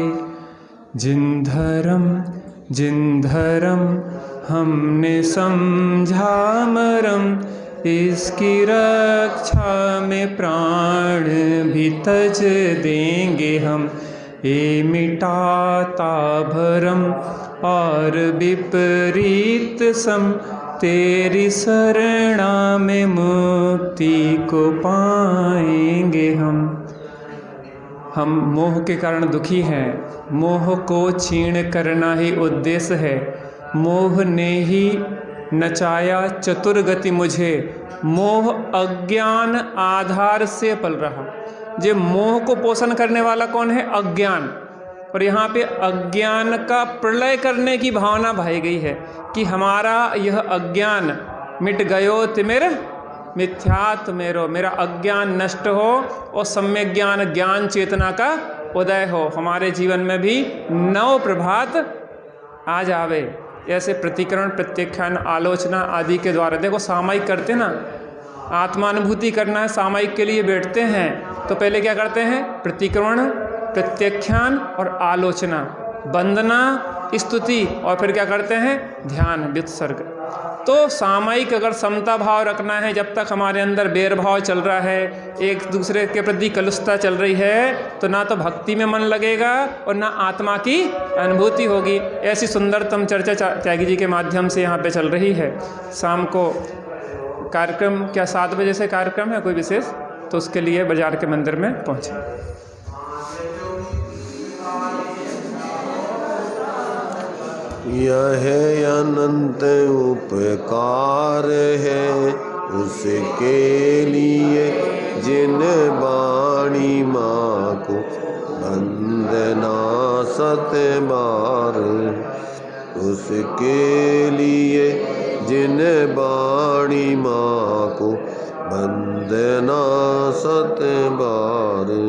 जिन धर्म हमने समझा मरम, इसकी रक्षा में प्राण भी तज देंगे हम। ये मिटाता भरम और विपरीत सम, तेरी शरणा में मुक्ति को पाएंगे हम मोह के कारण दुखी हैं। मोह को क्षीण करना ही उद्देश्य है। मोह ने ही नचाया चतुर गति मुझे। मोह अज्ञान आधार से पल रहा। जे मोह को पोषण करने वाला कौन है? अज्ञान। और यहाँ पे अज्ञान का प्रलय करने की भावना भाई गई है कि हमारा यह अज्ञान मिट गयो तिमिर मिथ्यात्व मेरो, मेरा अज्ञान नष्ट हो और सम्यक ज्ञान ज्ञान चेतना का उदय हो, हमारे जीवन में भी नव प्रभात आ जावे। ऐसे प्रतिकरण, प्रत्याख्यान, आलोचना आदि के द्वारा, देखो सामायिक करते ना, आत्मानुभूति करना है, सामायिक के लिए बैठते हैं तो पहले क्या करते हैं? प्रतिक्रमण, प्रत्याख्यान और आलोचना, वंदना, स्तुति और फिर क्या करते हैं? ध्यान, व्युत्सर्ग। तो सामायिक अगर समता भाव रखना है, जब तक हमारे अंदर बैर भाव चल रहा है, एक दूसरे के प्रति कलुषता चल रही है, तो ना तो भक्ति में मन लगेगा और ना आत्मा की अनुभूति होगी। ऐसी सुंदरतम चर्चा त्यागी जी के माध्यम से यहाँ पे चल रही है। शाम को कार्यक्रम, क्या 7 बजे से कार्यक्रम है कोई विशेष? तो उसके लिए बाजार के मंदिर में पहुँचे। यह अनंत उपकार है उसके लिए जिन वाणी माँ को वंदना 7 बार, उसके लिए जिन वाणी माँ को वंदना 7 बार।